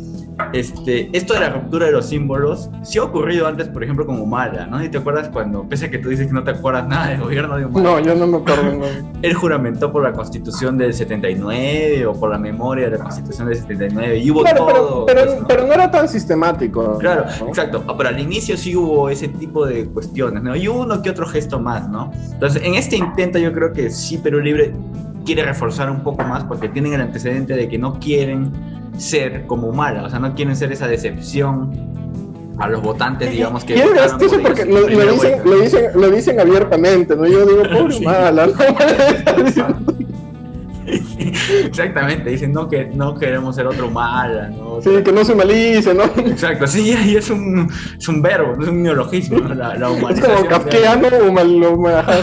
esto de la ruptura de los símbolos sí ha ocurrido antes, por ejemplo, con Humala, ¿no? ¿Y te acuerdas cuando, pese a que tú dices que no te acuerdas nada del gobierno de Humala? No, yo no me acuerdo. No. Él juramentó por la Constitución del 79 o por la memoria de la Constitución del 79 y hubo todo. Pero no era tan sistemático. Claro, ¿no? exacto. Pero al inicio sí hubo ese tipo de cuestiones, ¿no? Y uno que otro gesto más, ¿no? Entonces, en este intento yo creo que sí Perú Libre quiere reforzar un poco más porque tienen el antecedente de que no quieren ser como Humala, o sea, no quieren ser esa decepción a los votantes, digamos, que... Y es gracioso porque lo dicen abiertamente, ¿no? Yo digo, pobre Humala, ¿no? Exactamente, dicen no, que no queremos ser otro Humala, ¿no? Sí, que no se malice, ¿no? Exacto, sí, ahí es un verbo, no es un neologismo, ¿no? La humanización. Es como kafkiano,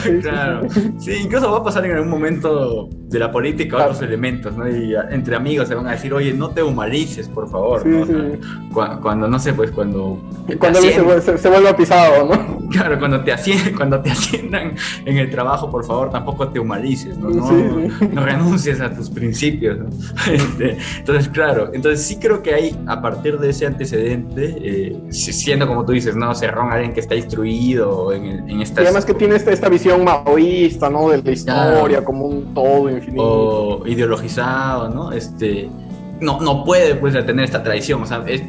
sí, claro, sí, incluso va a pasar en algún momento de la política otros elementos, ¿no? Y entre amigos se van a decir, oye, no te humanices, por favor, sí, ¿no? Sí. Cuando, no sé, pues cuando se vuelva pisado, ¿no? Claro, cuando te asciendan en el trabajo, por favor, tampoco te humanices, ¿no? No renuncies a tus principios, ¿no? Entonces, claro, sí creo que hay, a partir de ese antecedente, siendo como tú dices, ¿no? Cerrón, alguien que está instruido en estas... Y además que tiene esta visión maoísta, ¿no? De la historia, claro, como un todo infinito. O ideologizado, ¿no? No puede, pues, tener esta tradición, o sea, es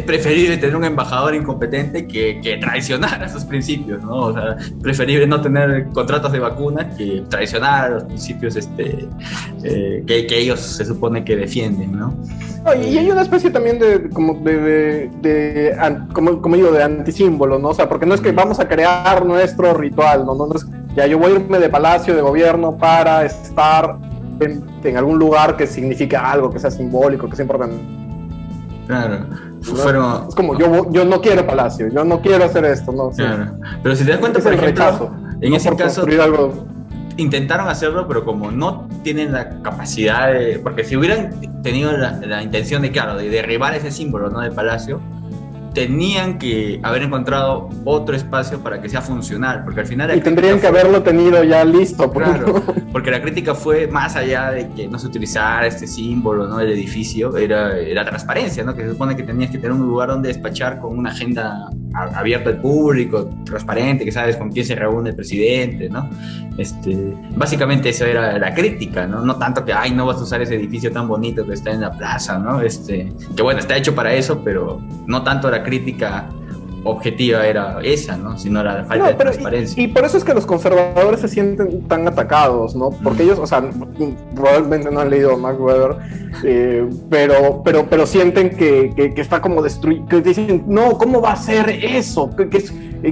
preferible tener un embajador incompetente que traicionar a sus principios, ¿no? O sea, preferible no tener contratos de vacunas que traicionar a los principios que ellos se supone que defienden, ¿no? Y hay una especie también como digo, de antisímbolo, ¿no? O sea, porque no es que vamos a crear nuestro ritual, ¿no? No es, ya yo voy a irme de palacio de gobierno para estar en algún lugar que signifique algo, que sea simbólico, que sea importante. Claro. ¿No? Es como yo no quiero palacio, yo no quiero hacer esto, ¿no? Claro. Pero si te das cuenta, por ejemplo, en ese caso algo... intentaron hacerlo, pero como no tienen la capacidad porque si hubieran tenido la intención de, claro, de derribar ese símbolo, ¿no? Del palacio, tenían que haber encontrado otro espacio para que sea funcional, porque al final... Y tendrían que haberlo tenido ya listo. Claro, porque la crítica fue más allá de que no se utilizara este símbolo, ¿no? El edificio, era transparencia, ¿no? Que se supone que tenías que tener un lugar donde despachar con una agenda abierta al público, transparente, que sabes con quién se reúne el presidente, ¿no? Básicamente eso era la crítica, ¿no? No tanto que, ay, no vas a usar ese edificio tan bonito que está en la plaza, ¿no? Que bueno, está hecho para eso, pero no tanto la crítica objetiva era esa, ¿no? Sino la falta de transparencia. Y por eso es que los conservadores se sienten tan atacados, ¿no? Porque ellos, o sea, probablemente no han leído Max Weber, pero sienten que está como destruido, que dicen, no, ¿cómo va a ser eso?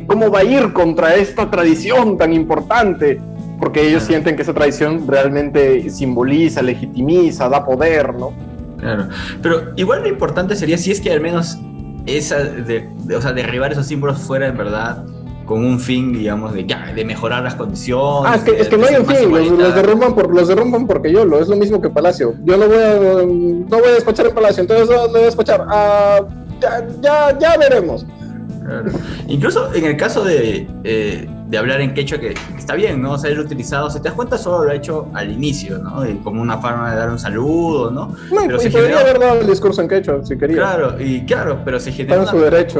¿Cómo va a ir contra esta tradición tan importante? Porque ellos sienten que esa tradición realmente simboliza, legitimiza, da poder, ¿no? Claro, pero igual lo importante sería si es que al menos o sea, derribar esos símbolos fuera en verdad con un fin, digamos, de mejorar las condiciones. Es que no hay un fin, los derrumban porque es lo mismo que Palacio. Yo no voy a despachar en Palacio, entonces no voy a despachar. Ya veremos. Claro. Incluso en el caso de hablar en quechua, que está bien, ¿no? O sea, el utilizado, si te das cuenta, solo lo ha hecho al inicio, ¿no? Como una forma de dar un saludo, ¿no? Pero podría haber dado el discurso en quechua, si quería. Claro, pero se generó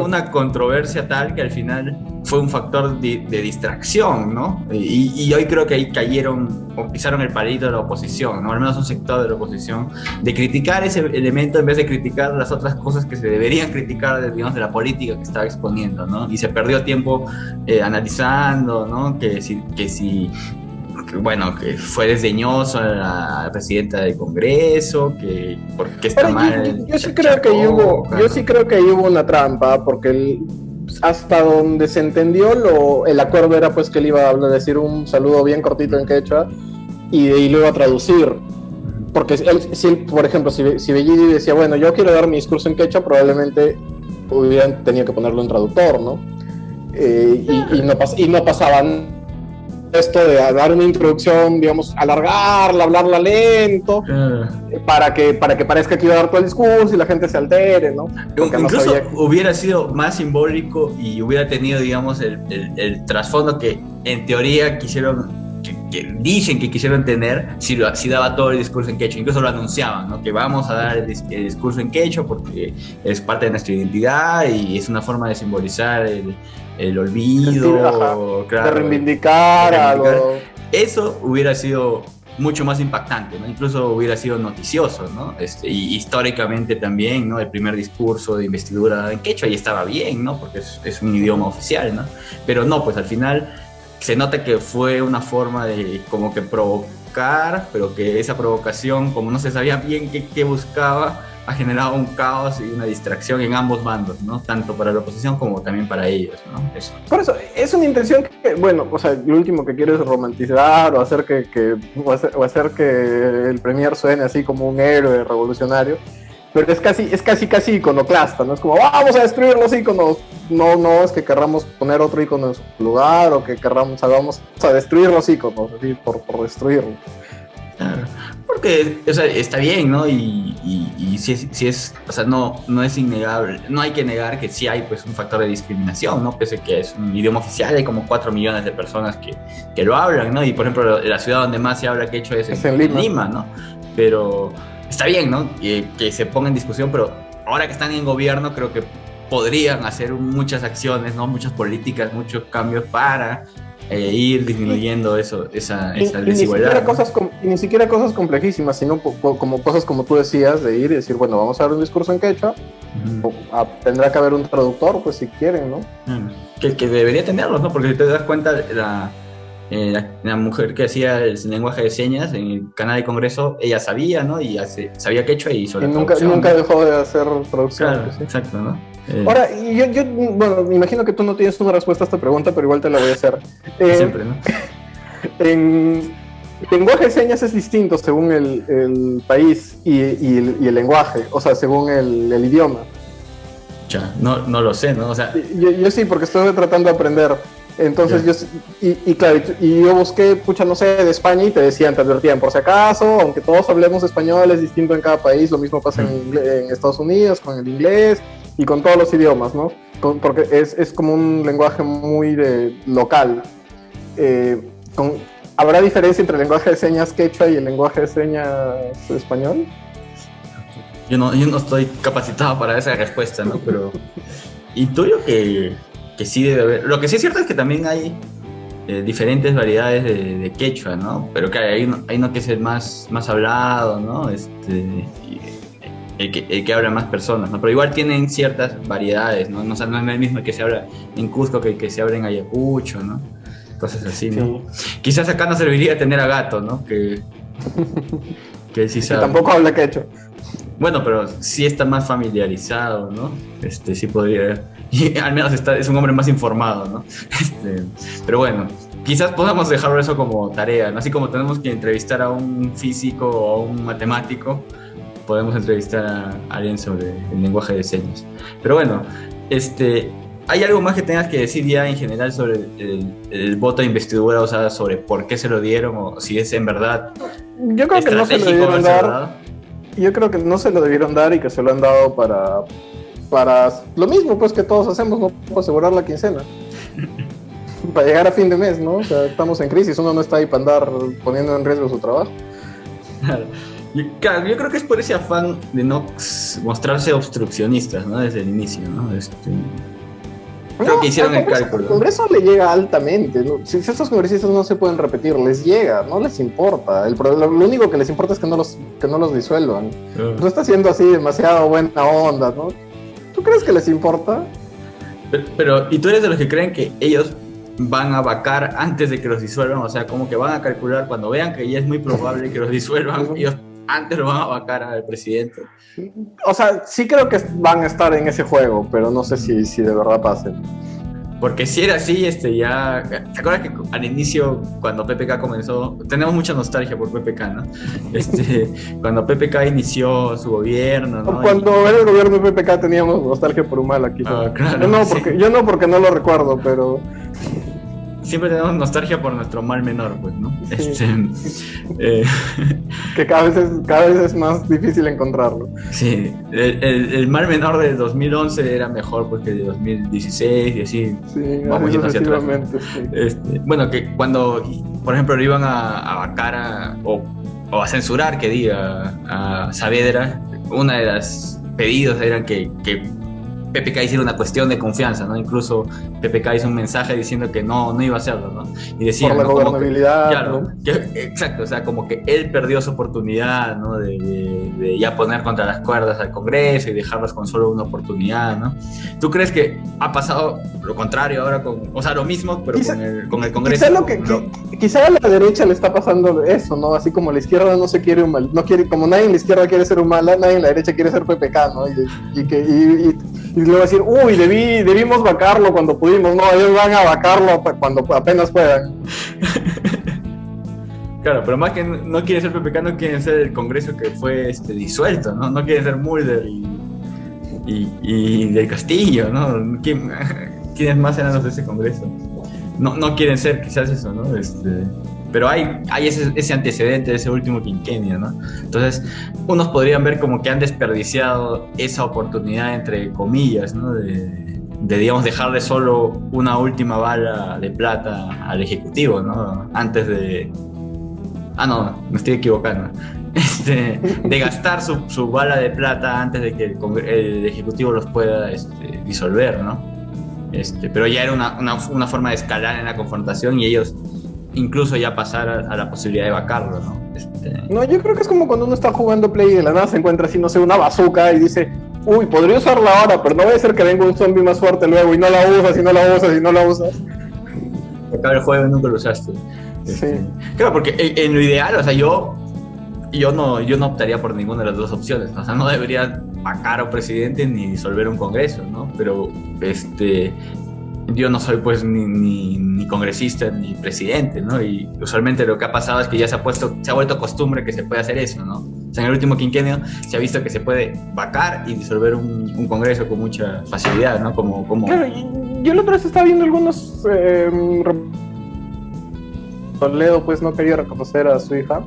una controversia tal que al final fue un factor de distracción, ¿no? Y hoy creo que ahí cayeron o pisaron el palito de la oposición, ¿no? Al menos un sector de la oposición, de criticar ese elemento en vez de criticar las otras cosas que se deberían criticar, digamos, de la política que estaba exponiendo, ¿no? Y se perdió tiempo analizando, ¿no? Que fue desdeñoso a la presidenta del Congreso, que porque está mal. Yo sí creo que ahí hubo una trampa, porque hasta donde se entendió el acuerdo era pues que él iba a decir un saludo bien cortito en quechua y lo iba a traducir. Porque él, por ejemplo, si Bellini decía, bueno, yo quiero dar mi discurso en quechua, probablemente hubieran tenido que ponerlo en traductor, ¿no? Y no pasaban esto de dar una introducción, digamos, alargarla, hablarla lento, para que parezca que iba a dar todo el discurso y la gente se altere, ¿no? Incluso hubiera sido más simbólico y hubiera tenido, digamos, el trasfondo que en teoría quisieron que dicen que quisieron tener si daba todo el discurso en quechua, incluso lo anunciaban, ¿no? Que vamos a dar el discurso en quechua porque es parte de nuestra identidad y es una forma de simbolizar el olvido, claro, de reivindicar algo. Eso hubiera sido mucho más impactante, ¿no? Incluso hubiera sido noticioso, ¿no? Y históricamente también, ¿no? El primer discurso de investidura en quechua y estaba bien, ¿no? Porque es un idioma oficial, ¿no? Pero no, pues al final se nota que fue una forma de como que provocar, pero que esa provocación, como no se sabía bien qué buscaba, ha generado un caos y una distracción en ambos bandos, ¿no? Tanto para la oposición como también para ellos, ¿no? Eso. Por eso, es una intención que, bueno, o sea, lo último que quiero es romantizar o hacer o hacer que el premier suene así como un héroe revolucionario, pero es casi iconoclasta, ¿no? Es como, vamos a destruir los iconos. No es que querramos poner otro icono en su lugar o que vamos a destruir los iconos, así, por destruirlos. Claro, porque, o sea, está bien, ¿no? Y si es, o sea, no es innegable, no hay que negar que sí hay, pues, un factor de discriminación, ¿no? Pese que es un idioma oficial, hay como 4 millones de personas que lo hablan, ¿no? Y, por ejemplo, la ciudad donde más se habla quechua es en Lima, ¿no? Pero está bien, ¿no? Que se ponga en discusión, pero ahora que están en gobierno, creo que podrían hacer muchas acciones, ¿no? Muchas políticas, muchos cambios para ir disminuyendo esa desigualdad. Ni siquiera cosas complejísimas, sino como cosas como tú decías, de ir y decir, bueno, vamos a dar un discurso en quechua, tendrá que haber un traductor, pues si quieren, ¿no? Que debería tenerlos, ¿no? Porque si te das cuenta, la mujer que hacía el lenguaje de señas en el canal de Congreso, ella sabía, ¿no? Y sabía quechua y hizo la traducción. Nunca dejó de hacer traducción. Claro, pues, sí. Exacto, ¿no? Ahora, bueno, me imagino que tú no tienes una respuesta a esta pregunta, pero igual te la voy a hacer. Siempre, ¿no? En lenguaje de señas es distinto según el país y el lenguaje, o sea, según el idioma. Ya, no lo sé, ¿no? O sea, yo sí, porque estoy tratando de aprender. Entonces claro, yo busqué, no sé, de España y te advertían, por si acaso, aunque todos hablemos español, es distinto en cada país, lo mismo pasa en Estados Unidos, con el inglés y con todos los idiomas, ¿no? Porque es como un lenguaje muy local. ¿Habrá diferencia entre el lenguaje de señas quechua y el lenguaje de señas español? Yo no estoy capacitado para esa respuesta, ¿no? Pero intuyo que sí debe haber. Lo que sí es cierto es que también hay diferentes variedades de quechua, ¿no? Pero que hay uno que es el más hablado, ¿no? El que habla más personas, ¿no? Pero igual tienen ciertas variedades, ¿no? No es el mismo que se habla en Cusco que el que se habla en Ayacucho, ¿no? Cosas así, ¿no? Sí. Quizás acá no serviría tener a Gato, ¿no? Que él sí sabe. Que tampoco habla quechua. Bueno, pero sí está más familiarizado, ¿no? Sí podría... Y al menos es un hombre más informado, ¿no? Pero bueno, quizás podamos dejarlo eso como tarea, ¿no? Así como tenemos que entrevistar a un físico o a un matemático, podemos entrevistar a alguien sobre el lenguaje de señas. Pero bueno, ¿hay algo más que tengas que decir ya en general sobre el voto de investidura, o sea, sobre por qué se lo dieron o si es en verdad yo creo que no se lo debieron dar? Yo creo que no se lo debieron dar y que se lo han dado para lo mismo pues que todos hacemos, ¿no? Para asegurar la quincena. Para llegar a fin de mes, ¿no? O sea, estamos en crisis, uno no está ahí para andar poniendo en riesgo su trabajo. Claro, yo creo que es por ese afán de no mostrarse obstruccionistas, ¿no? Desde el inicio, ¿no? Creo que hicieron el cálculo. Al Congreso le llega altamente, ¿no? Si estos congresistas no se pueden repetir, les llega, no les importa. Lo único que les importa es que no los disuelvan. No está siendo así demasiado buena onda, ¿no? ¿Tú crees que les importa? Pero, ¿y tú eres de los que creen que ellos van a vacar antes de que los disuelvan? O sea, como que van a calcular cuando vean que ya es muy probable que los disuelvan, ellos antes lo van a vacar al presidente. O sea, sí creo que van a estar en ese juego, pero no sé si de verdad pasen. Porque si era así, ya... ¿Te acuerdas que al inicio, cuando PPK comenzó... Tenemos mucha nostalgia por PPK, ¿no? Cuando PPK inició su gobierno, ¿no? Cuando era el gobierno de PPK teníamos nostalgia por Humala, quizás. Claro, Yo no, porque no lo recuerdo, pero siempre tenemos nostalgia por nuestro mal menor, pues, ¿no? Sí. Que cada vez es más difícil encontrarlo. Sí, el mal menor de 2011 era mejor pues que el de 2016 y así. Sí, vamos yendo hacia atrás, ¿no? sí. Bueno, que cuando, por ejemplo, le iban a vacar o a censurar, que diga, a Saavedra, una de las pedidos eran que PPK hiciera una cuestión de confianza, ¿no? Incluso PPK hizo un mensaje diciendo que no iba a hacerlo, ¿no? Y decía, por la gobernabilidad, claro, ¿no? Exacto, o sea, como que él perdió su oportunidad, ¿no? De ya poner contra las cuerdas al Congreso y dejarlos con solo una oportunidad, ¿no? ¿Tú crees que ha pasado lo contrario ahora o sea, lo mismo, pero con el Congreso? Quizá a la derecha le está pasando eso, ¿no? Así como la izquierda no se quiere como nadie en la izquierda quiere ser Humala, nadie en la derecha quiere ser PPK, ¿no? Y luego decir, uy, debimos vacarlo cuando pudimos. No, ellos van a vacarlo cuando apenas puedan. Claro, pero más que no quieren ser PPK, no quieren ser el Congreso que fue disuelto, ¿no? No quieren ser Mulder y del Castillo, ¿no? ¿Quiénes más eran los de ese Congreso? No quieren ser quizás eso, ¿no? Pero hay ese antecedente de ese último quinquenio, ¿no? Entonces, unos podrían ver como que han desperdiciado esa oportunidad, entre comillas, ¿no? De digamos, dejarle solo una última bala de plata al Ejecutivo, ¿no? Antes de... Ah, no, me estoy equivocando. De gastar su bala de plata antes de que el Ejecutivo los pueda disolver, ¿no? Pero ya era una forma de escalar en la confrontación y ellos incluso ya pasar a la posibilidad de vacarlo, ¿no? No, yo creo que es como cuando uno está jugando Play y de la nada se encuentra así, no sé, una bazooka y dice, uy, podría usarla ahora, pero no vaya a ser que venga un zombie más fuerte luego y no la usas y no la usas y no la usas. Acaba el juego y nunca lo usaste. Sí. Claro, porque en lo ideal, o sea, yo no optaría por ninguna de las dos opciones, ¿no? O sea, no debería vacar a un presidente ni disolver un congreso, ¿no? Pero yo no soy pues ni congresista ni presidente, ¿no? Y usualmente lo que ha pasado es que ya se ha vuelto costumbre que se puede hacer eso, ¿no? O sea, en el último quinquenio se ha visto que se puede vacar y disolver un congreso con mucha facilidad, ¿no? Como... Claro, yo la otra vez estaba viendo algunos... Toledo pues no quería reconocer a su hija.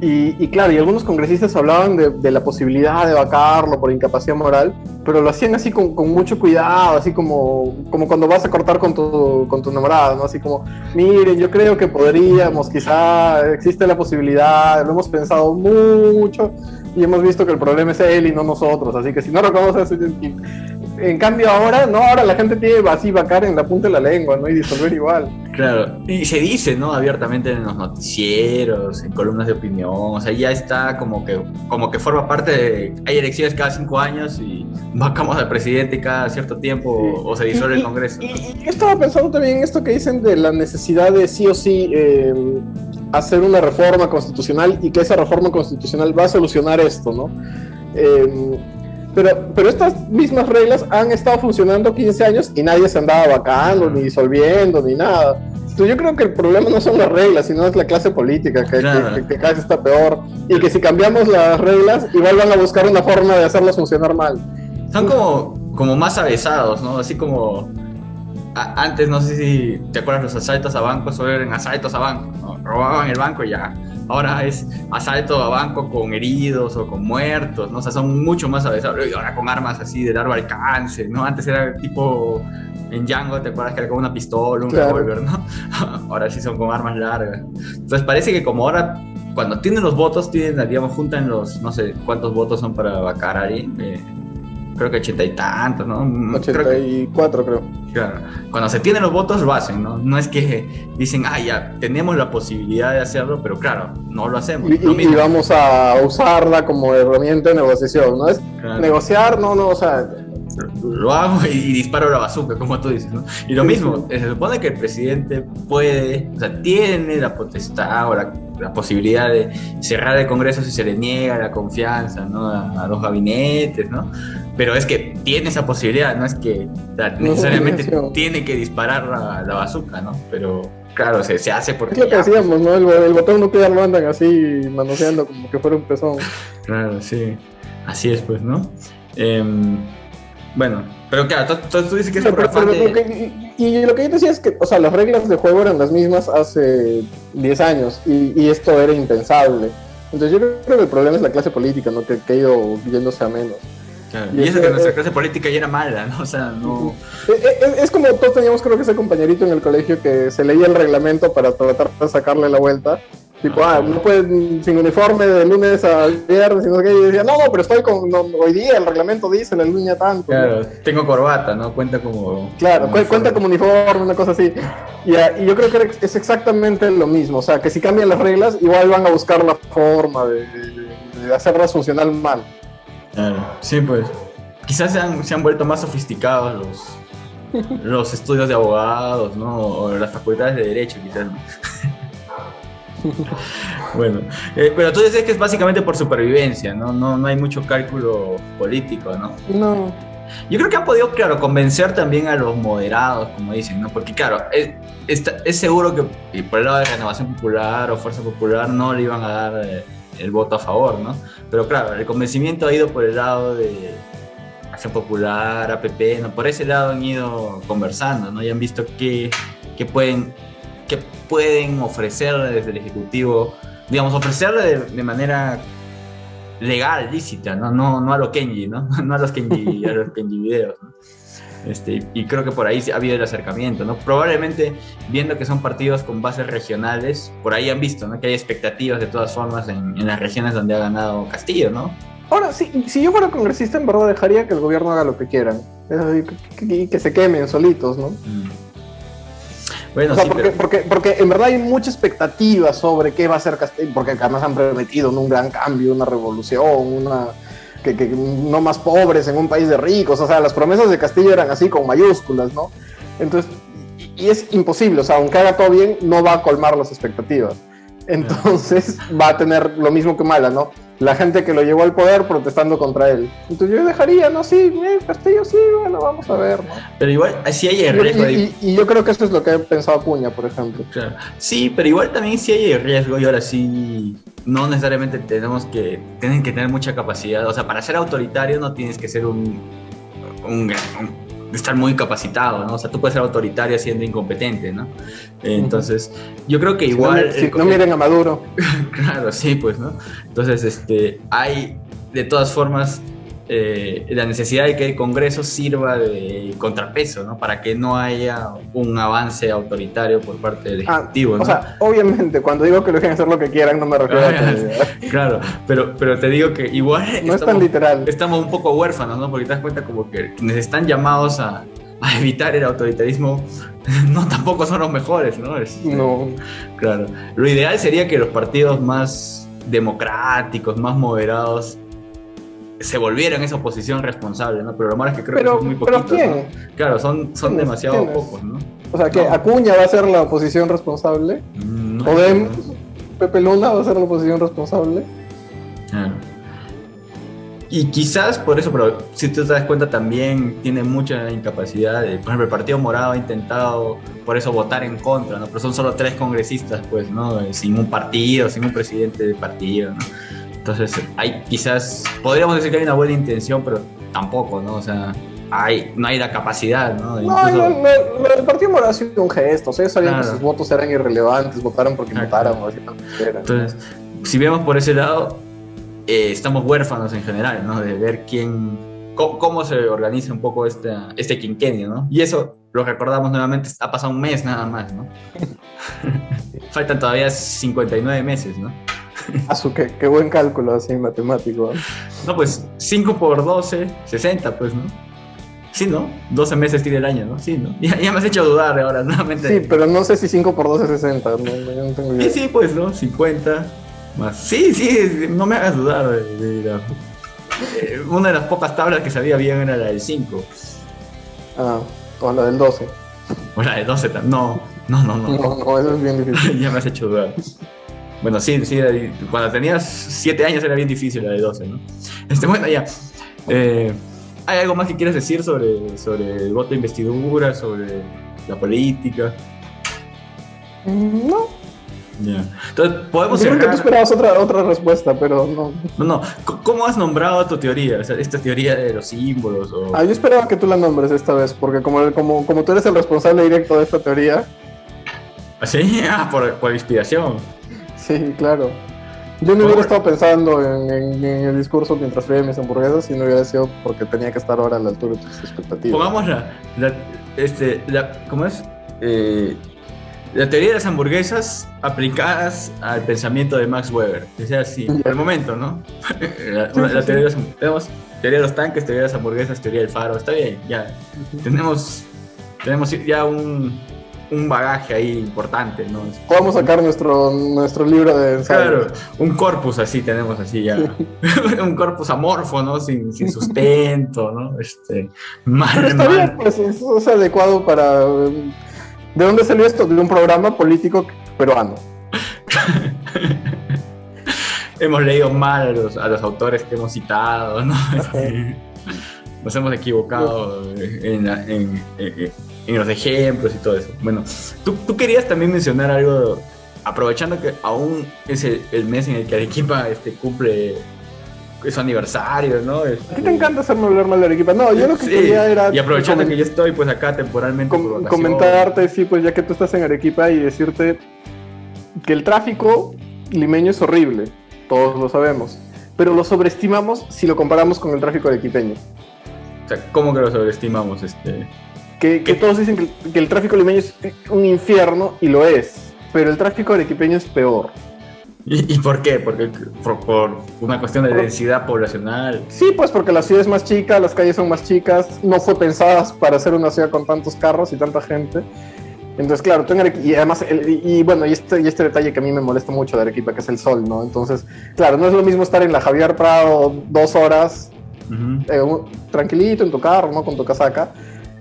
Y claro, y algunos congresistas hablaban de la posibilidad de vacarlo por incapacidad moral, pero lo hacían así con mucho cuidado, así como cuando vas a cortar con tu enamorado, ¿no? Así como, miren, yo creo que podríamos, quizá existe la posibilidad, lo hemos pensado mucho y hemos visto que el problema es él y no nosotros, así que si no reconoces... En cambio ahora la gente tiene así vacar en la punta de la lengua, ¿no? Y disolver igual. Claro, y se dice, ¿no? Abiertamente en los noticieros, en columnas de opinión, o sea, ya está como que forma parte de... Hay elecciones cada 5 años y vacamos al presidente cada cierto tiempo, sí. O se disuelve el Congreso, ¿no? Y yo estaba pensando también en esto que dicen de la necesidad de sí o sí hacer una reforma constitucional y que esa reforma constitucional va a solucionar esto, ¿no? Pero estas mismas reglas han estado funcionando 15 años y nadie se andaba vacando, ni disolviendo, ni nada. Entonces yo creo que el problema no son las reglas, sino es la clase política, que cada vez está peor. Y que si cambiamos las reglas, igual van a buscar una forma de hacerlas funcionar mal. Son como más avesados, ¿no? Así como... Antes, no sé si te acuerdas, los asaltos a bancos, solo eran asaltos a bancos, ¿no? Robaban el banco y ya. Ahora es asalto a banco con heridos o con muertos, ¿no? O sea, son mucho más avesados. Y ahora con armas así de largo alcance, ¿no? Antes era tipo en Django, ¿te acuerdas que era con una pistola, un revólver, ¿no? Ahora sí son con armas largas. Entonces parece que como ahora, cuando tienen los votos, digamos, juntan los, no sé cuántos votos son para vacar a alguien. Creo que 80 y tantos, ¿no? 84 creo. Claro. Cuando se tienen los votos lo hacen, ¿no? No es que dicen, ya tenemos la posibilidad de hacerlo, pero claro, no lo hacemos. Y vamos a usarla como herramienta de negociación, ¿no? Es negociar, no, o sea... Lo hago y disparo la bazooka, como tú dices, ¿no? Y lo mismo, se supone que el presidente puede, o sea, tiene la potestad o la posibilidad de cerrar el Congreso si se le niega la confianza, ¿no? A los gabinetes, ¿no? Pero es que tiene esa posibilidad, no es que necesariamente tiene que disparar la bazooka, ¿no? Pero claro, se hace porque... Es lo que decíamos, ¿no? El botón nuclear lo andan así manoseando como que fuera un pezón. Claro, sí. Así es, pues, ¿no? Bueno, pero claro, tú dices que es importante... y lo que yo decía es que, o sea, las reglas de juego eran las mismas hace 10 años y esto era impensable. Entonces yo creo que el problema es la clase política, ¿no? Que ha ido yéndose a menos. Claro. Y eso que nuestra clase política ya era mala, ¿no? O sea, no... Es como todos teníamos, creo que ese compañerito en el colegio que se leía el reglamento para tratar de sacarle la vuelta. Tipo, no puedes sin uniforme de lunes a viernes, y no sé qué. Y decía, no, pero estoy con... No, hoy día el reglamento dice la línea tanto. Claro, ¿no? tengo corbata, ¿no? Cuenta como... Claro, cuenta como uniforme, una cosa así. Y yo creo que es exactamente lo mismo. O sea, que si cambian las reglas, igual van a buscar la forma de hacerlas funcionar mal. Claro, sí, pues. Quizás se han vuelto más sofisticados los estudios de abogados, ¿no? O las facultades de derecho, quizás, ¿no? Bueno, pero tú dices que es básicamente por supervivencia, ¿no? No hay mucho cálculo político, ¿no? No. Yo creo que han podido, claro, convencer también a los moderados, como dicen, ¿no? Porque, claro, es seguro que por el lado de Renovación Popular o Fuerza Popular no le iban a dar el voto a favor, ¿no? Pero, claro, el convencimiento ha ido por el lado de Acción Popular, APP, ¿no? Por ese lado han ido conversando, ¿no? Y han visto qué pueden ofrecerle desde el Ejecutivo, digamos, ofrecerle de manera legal, lícita, no a lo Kenji, ¿no? No a los Kenji videos, ¿no? Y creo que por ahí ha habido el acercamiento, ¿no? Probablemente viendo que son partidos con bases regionales, por ahí han visto, ¿no? Que hay expectativas de todas formas en las regiones donde ha ganado Castillo, ¿no? Ahora, si yo fuera congresista, en verdad dejaría que el gobierno haga lo que quieran. Y que se quemen solitos, ¿no? Bueno, o sea, sí, porque en verdad hay mucha expectativa sobre qué va a hacer Castillo, porque además han prometido un gran cambio, una revolución, que no más pobres en un país de ricos. O sea, las promesas de Castillo eran así con mayúsculas, ¿no? Entonces, y es imposible, o sea, aunque haga todo bien, no va a colmar las expectativas. Entonces va a tener lo mismo que Mala, ¿no? La gente que lo llevó al poder protestando contra él. Entonces yo dejaría, ¿no? Sí, Castillo, sí, bueno, vamos a ver, ¿no? Pero igual, sí hay el riesgo. Y yo creo que eso es lo que ha pensado Acuña, por ejemplo. Claro. Sí, pero igual también sí hay el riesgo, y ahora sí, no necesariamente tienen que tener mucha capacidad. O sea, para ser autoritario no tienes que ser estar muy capacitado, ¿no? O sea, tú puedes ser autoritario siendo incompetente, ¿no? Entonces, yo creo que igual... Si no miren a Maduro. Claro, sí, pues, ¿no? Entonces, hay, de todas formas, la necesidad de que el Congreso sirva de contrapeso, ¿no? Para que no haya un avance autoritario por parte del Ejecutivo, ¿no? O sea, obviamente, cuando digo que lo dejen hacer lo que quieran, no me refiero a que... Claro, pero te digo que igual... No es tan literal. Estamos un poco huérfanos, ¿no? Porque te das cuenta como que quienes están llamados a evitar el autoritarismo no tampoco son los mejores, ¿no? No. Claro. Lo ideal sería que los partidos más democráticos, más moderados, se volvieran esa oposición responsable, ¿no? Pero lo malo es que creo que son muy poquitos. ¿Pero quién? ¿No? Claro, son demasiado pocos, ¿no? O sea, que Acuña va a ser la oposición responsable. No, Podemos, Pepe Luna va a ser la oposición responsable. Claro. Y quizás por eso, pero si tú te das cuenta también tiene mucha incapacidad. Por ejemplo, el Partido Morado ha intentado por eso votar en contra, ¿no? Pero son solo 3 congresistas, pues, ¿no? Sin un partido, sin un presidente de partido, ¿no? Entonces, quizás, podríamos decir que hay una buena intención, pero tampoco, ¿no? O sea, no hay la capacidad, ¿no? No, el Partido Morado ha sido un gesto, o sea, sabían que sus votos eran irrelevantes, votaron porque votaron, o así. Entonces, si vemos por ese lado, estamos huérfanos en general, ¿no? De ver cómo se organiza un poco este quinquenio, ¿no? Y eso, lo recordamos nuevamente, ha pasado un mes nada más, ¿no? Faltan todavía 59 meses, ¿no? Qué buen cálculo así matemático. No, pues 5 por 12, 60, pues, ¿no? Sí, ¿no? 12 meses tiene el año, ¿no? Sí, ¿no? Ya me has hecho dudar ahora, nuevamente. Sí, pero no sé si 5 por 12 es 60, no tengo idea. Sí, pues, ¿no? 50 más. Sí, no me hagas dudar. Una de las pocas tablas que sabía bien era la del 5. O la del 12. O la del 12 también. No, eso es bien difícil. Ya me has hecho dudar. Bueno, sí, cuando tenías 7 años era bien difícil la de 12, ¿no? Bueno, ya. ¿Hay algo más que quieras decir sobre el voto de investidura, sobre la política? No. Ya. Entonces, podemos Yo creo que tú cerrar. esperabas otra respuesta, pero no. No. ¿Cómo has nombrado tu teoría? O sea, esta teoría de los símbolos o... Yo esperaba que tú la nombres esta vez, porque como tú eres el responsable directo de esta teoría, ¿Así? Por inspiración. sí, claro. Yo no hubiera estado pensando en el discurso mientras freía mis hamburguesas si no hubiera sido porque tenía que estar ahora a la altura de tus expectativas. Pongamos ¿cómo es? La teoría de las hamburguesas aplicadas al pensamiento de Max Weber. Que sea así, por el momento, ¿no? La teoría tenemos teoría de los tanques, teoría de las hamburguesas, teoría del faro. Está bien, ya. Tenemos ya un bagaje ahí importante, ¿no? Podemos sacar nuestro libro de ensayos. Claro, un corpus así tenemos así ya. Un corpus amorfo, ¿no? Sin sustento, ¿no? Pero está bien, pues es adecuado para... ¿De dónde salió esto? De un programa político peruano. Hemos leído mal a los autores que hemos citado, ¿no? Nos hemos equivocado en los ejemplos y todo eso. Bueno, tú querías también mencionar algo, aprovechando que aún es el mes en el que Arequipa cumple su aniversario, ¿no? A ti te encanta hacerme hablar mal de Arequipa. No, yo lo que quería era... Y aprovechando que yo estoy pues acá temporalmente por comentarte, sí, pues ya que tú estás en Arequipa y decirte que el tráfico limeño es horrible, todos lo sabemos, pero lo sobreestimamos si lo comparamos con el tráfico arequipeño. O sea, ¿cómo que lo sobreestimamos? Que todos dicen que el tráfico limeño es un infierno, y lo es, pero el tráfico arequipeño es peor. ¿Y por qué? Porque por una cuestión de densidad poblacional. Sí, pues porque la ciudad es más chica, las calles son más chicas, no fue pensadas para ser una ciudad con tantos carros y tanta gente. Entonces, claro, tú en Arequipa, y además, y este detalle que a mí me molesta mucho de Arequipa, que es el sol, ¿no? Entonces, claro, no es lo mismo estar en la Javier Prado 2 horas, tranquilito en tu carro, ¿no? Con tu casaca.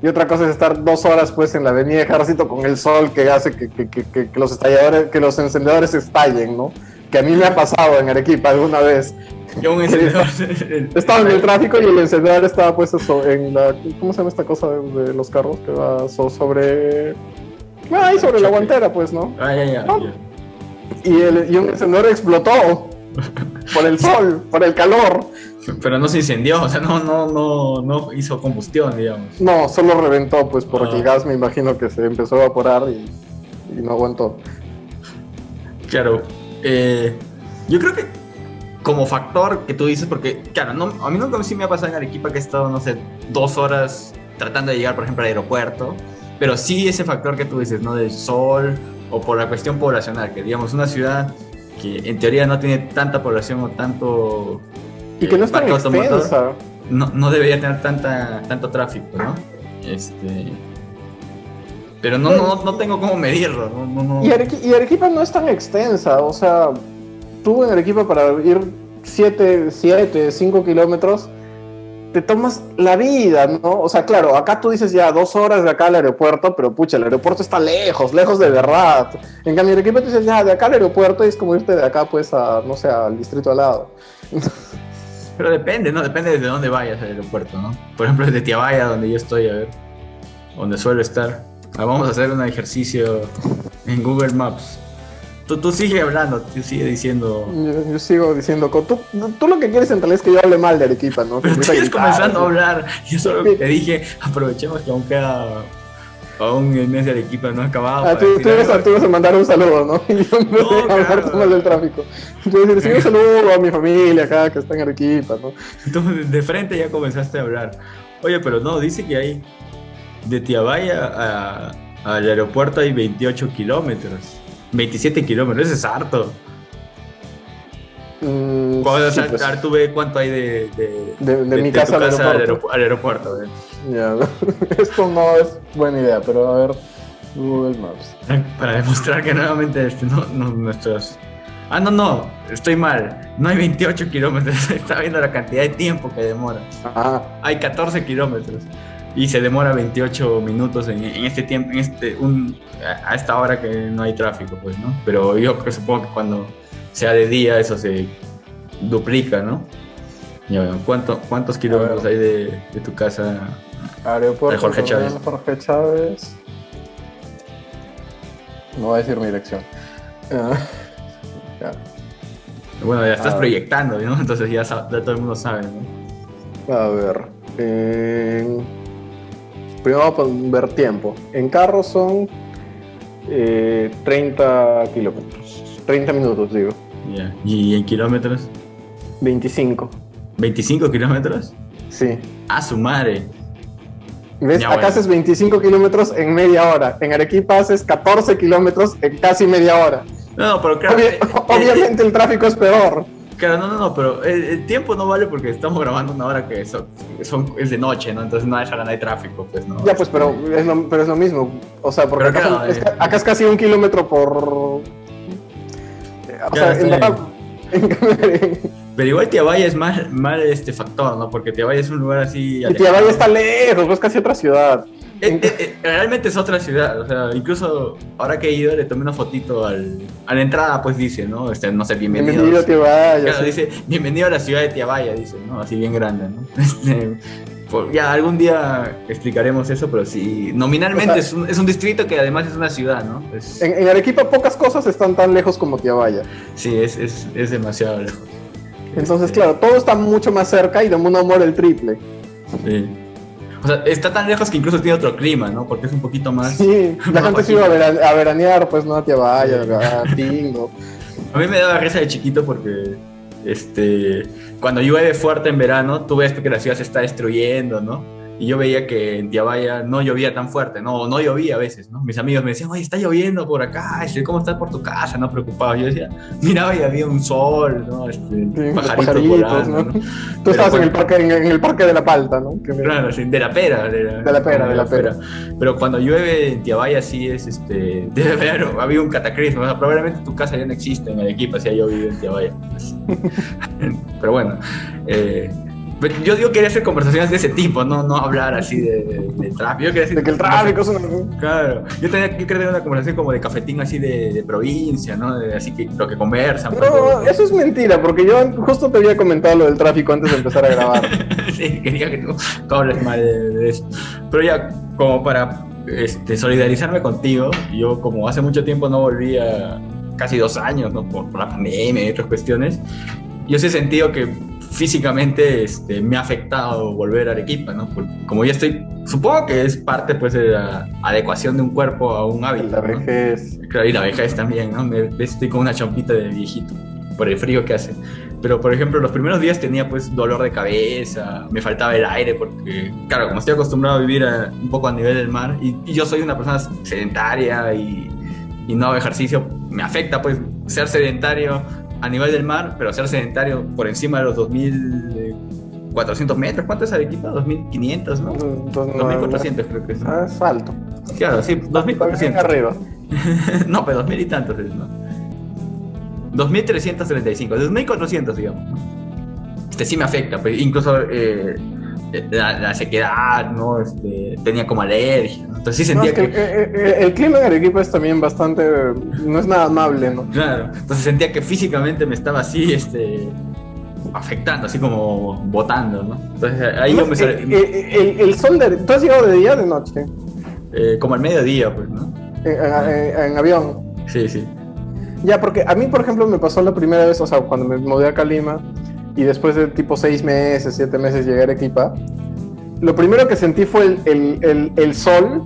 Y otra cosa es estar 2 horas, pues, en la avenida Ejército con el sol que hace que los encendedores estallen, ¿no? Que a mí me ha pasado en Arequipa alguna vez. Yo un encendedor... Estaba en el tráfico y el encendedor estaba puesto en la... ¿Cómo se llama esta cosa de los carros? Que va sobre... ahí sobre la guantera, pues, ¿no? Ya. Y un encendedor explotó por el sol, por el calor. Pero no se incendió, o sea, no hizo combustión, digamos. No, solo reventó, pues, porque el gas me imagino que se empezó a evaporar y no aguantó. Claro, yo creo que como factor que tú dices, porque, claro, a mí nunca sí me ha pasado en Arequipa que he estado, no sé, 2 horas tratando de llegar, por ejemplo, al aeropuerto, pero sí ese factor que tú dices, ¿no? Del sol o por la cuestión poblacional, que digamos, una ciudad que en teoría no tiene tanta población o tanto... Y que no es tan extensa. No debería tener tanto tráfico, ¿no? Pero no tengo cómo medirlo, no. Y Arequipa no es tan extensa, o sea, tú en Arequipa para ir 5 kilómetros, te tomas la vida, ¿no? O sea, claro, acá tú dices ya 2 horas de acá al aeropuerto, pero pucha, el aeropuerto está lejos de verdad. En cambio, en Arequipa tú dices ya de acá al aeropuerto y es como irte de acá, pues, no sé, al distrito al lado. Pero depende, ¿no? Depende de dónde vayas al aeropuerto, ¿no? Por ejemplo, desde Tiabaya, donde yo estoy, a ver, donde suelo estar. Vamos a hacer un ejercicio en Google Maps. Tú sigue hablando, tú sigue diciendo... Yo sigo diciendo... Tú lo que quieres en realidad es que yo hable mal de Arequipa, ¿no? Pero tú sigues comenzando a hablar. Yo solo te dije, aprovechemos que aún queda... Aún el mes de Arequipa no ha acabado. Tú ibas a mandar un saludo, ¿no? Y yo me voy a hablar mal del tráfico. Yo decía, un saludo a mi familia acá que está en Arequipa, ¿no? Entonces, de frente ya comenzaste a hablar. Oye, pero no, dice que hay... De Tiabaya al aeropuerto hay 28 kilómetros. 27 kilómetros, eso es harto. Sí, pues, tú ves cuánto hay de mi casa al aeropuerto. Ya, esto no es buena idea, pero a ver, Google Maps. Para demostrar que nuevamente nuestros... no, estoy mal. No hay 28 kilómetros, está viendo la cantidad de tiempo que demora. Hay 14 kilómetros. Y se demora 28 minutos en este tiempo, a esta hora que no hay tráfico, pues, ¿no? Pero yo supongo que cuando sea de día eso se duplica, ¿no? Ya veo, ¿cuántos kilómetros hay de tu casa aeropuerto de Jorge Chávez? Jorge Chávez. No voy a decir mi dirección. Ah, ya. Bueno, ya estás Ah, proyectando, ¿no? Entonces ya todo el mundo sabe, ¿no? a ver. Primero vamos a ver tiempo. En carro son 30 kilómetros. 30 minutos, digo. Ya. ¿Y en kilómetros? 25. ¿25 kilómetros? Sí. ¡Ah, su madre! ¿Ves? Ya, Acá bueno. haces 25 kilómetros en media hora. En Arequipa haces 14 kilómetros en casi media hora. No, pero claro, Obviamente el tráfico es peor. claro, no, pero el tiempo no vale porque estamos grabando una hora que es de noche, ¿no? Entonces no hay no hay tráfico, pues, ¿no? Ya, pues, pero es lo mismo. O sea, porque Pero acá, claro, acá es casi 1 kilómetro por... O claro, sea, en verdad... pero igual Tiabaya es mal este factor, ¿no? Porque Tiabaya es un lugar así Y alejado. Tiabaya está lejos, es casi otra ciudad. Realmente es otra ciudad, o sea, incluso ahora que he ido le tomé una fotito a la entrada, pues dice, ¿no? No sé, bienvenido. Bienvenido a Tiabaya. Claro, Sí. dice, bienvenido a la ciudad de Tiabaya, dice, ¿no? Así bien grande, ¿no? Ya algún día explicaremos eso, pero sí, nominalmente O sea, es un distrito que además es una ciudad, ¿no? En Arequipa pocas cosas están tan lejos como Tiabaya. Sí, es demasiado lejos. Entonces, claro, todo está mucho más cerca y de un amor el triple. Sí. O sea, está tan lejos que incluso tiene otro clima, ¿no? Porque es un poquito más... Sí, la más gente se iba bajito. a veranear, pues, no a Tiabaya, a Tingo. A mí me daba risa de chiquito porque cuando llueve fuerte en verano, tú ves que la ciudad se está destruyendo, ¿no? Y yo veía que en Tiabaya no llovía tan fuerte, no llovía a veces, ¿no? Mis amigos me decían, oye, está lloviendo por acá, ¿cómo estás por tu casa? No preocupado. Yo decía, miraba y había un sol, ¿no? Sí, Pajaritos volando, ¿no? Tú Pero estabas pues, en el parque de la Palta, ¿no? claro, sí, de la pera. De la pera. Pero cuando llueve en Tiabaya sí debe haber, había un cataclismo. O sea, probablemente tu casa ya no existe en Arequipa si ha llovido en Tiabaya. Pero bueno, yo quería hacer conversaciones de ese tipo, no hablar así de tráfico. Yo quería decir, De que el tráfico es una... Claro, yo quería tener una conversación como de cafetín así de provincia, ¿no? Así que lo que conversan. No, eso es mentira, porque yo justo te había comentado lo del tráfico antes de empezar a grabar. Sí, quería que tú hables mal de eso. Pero ya, como para solidarizarme contigo, yo como hace mucho tiempo no volvía, casi 2 años, ¿no? Por la pandemia y otras cuestiones, yo sí he sentido que físicamente me ha afectado volver a Arequipa, ¿no? Porque como ya supongo que es parte pues de la adecuación de un cuerpo a un hábito, La ¿no? vejez. Claro, y la vejez también, ¿no? Estoy con una chompita de viejito por el frío que hace. Pero, por ejemplo, los primeros días tenía pues dolor de cabeza, me faltaba el aire porque, claro, como estoy acostumbrado a vivir un poco a nivel del mar y yo soy una persona sedentaria y no hago ejercicio, me afecta pues ser sedentario a nivel del mar, pero ser sedentario por encima de los 2.400 metros. ¿Cuánto es Arequipa? 2.500, ¿no? 2.400 creo que es. Ah, es alto. Claro, sí, También 2.400. arriba. No, pero 2.000 y tantos es, ¿no? 2.335, 2.400, digamos, ¿no? Sí me afecta, pues, incluso la sequedad, ¿no? Tenía como alergia, ¿no? Entonces sí No, sentía es que el clima en Arequipa es también bastante... No es nada amable, ¿no? Claro, entonces sentía que físicamente me estaba así, afectando, así como botando, ¿no? Entonces ahí yo me el sol ¿Tú has llegado de día o de noche? como al mediodía, pues, ¿no? En avión. Sí, sí. Ya, porque a mí, por ejemplo, me pasó la primera vez, o sea, cuando me mudé a Calima y después de tipo 6 meses, 7 meses llegué a Arequipa, lo primero que sentí fue el sol,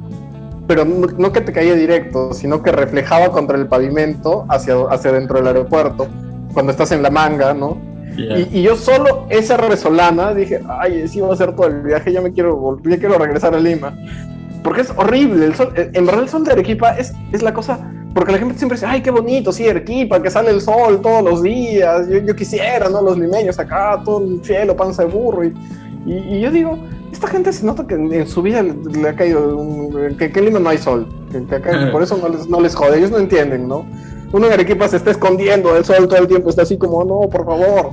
pero no que te caía directo, sino que reflejaba contra el pavimento hacia dentro del aeropuerto, cuando estás en la manga, ¿no? Yeah. Y yo solo esa resolana dije, ay, sí va a ser todo el viaje, ya quiero regresar a Lima. Porque es horrible, el sol, en verdad el sol de Arequipa es la cosa, porque la gente siempre dice, ay, qué bonito, sí, Arequipa, que sale el sol todos los días, yo quisiera, ¿no? Los limeños acá, todo el cielo, panza de burro, y yo digo, esta gente se nota que en su vida le ha caído, que en Lima no hay sol, que acá, por eso no les jode, ellos no entienden, ¿no? Uno en Arequipa se está escondiendo del sol todo el tiempo, está así como, no, por favor.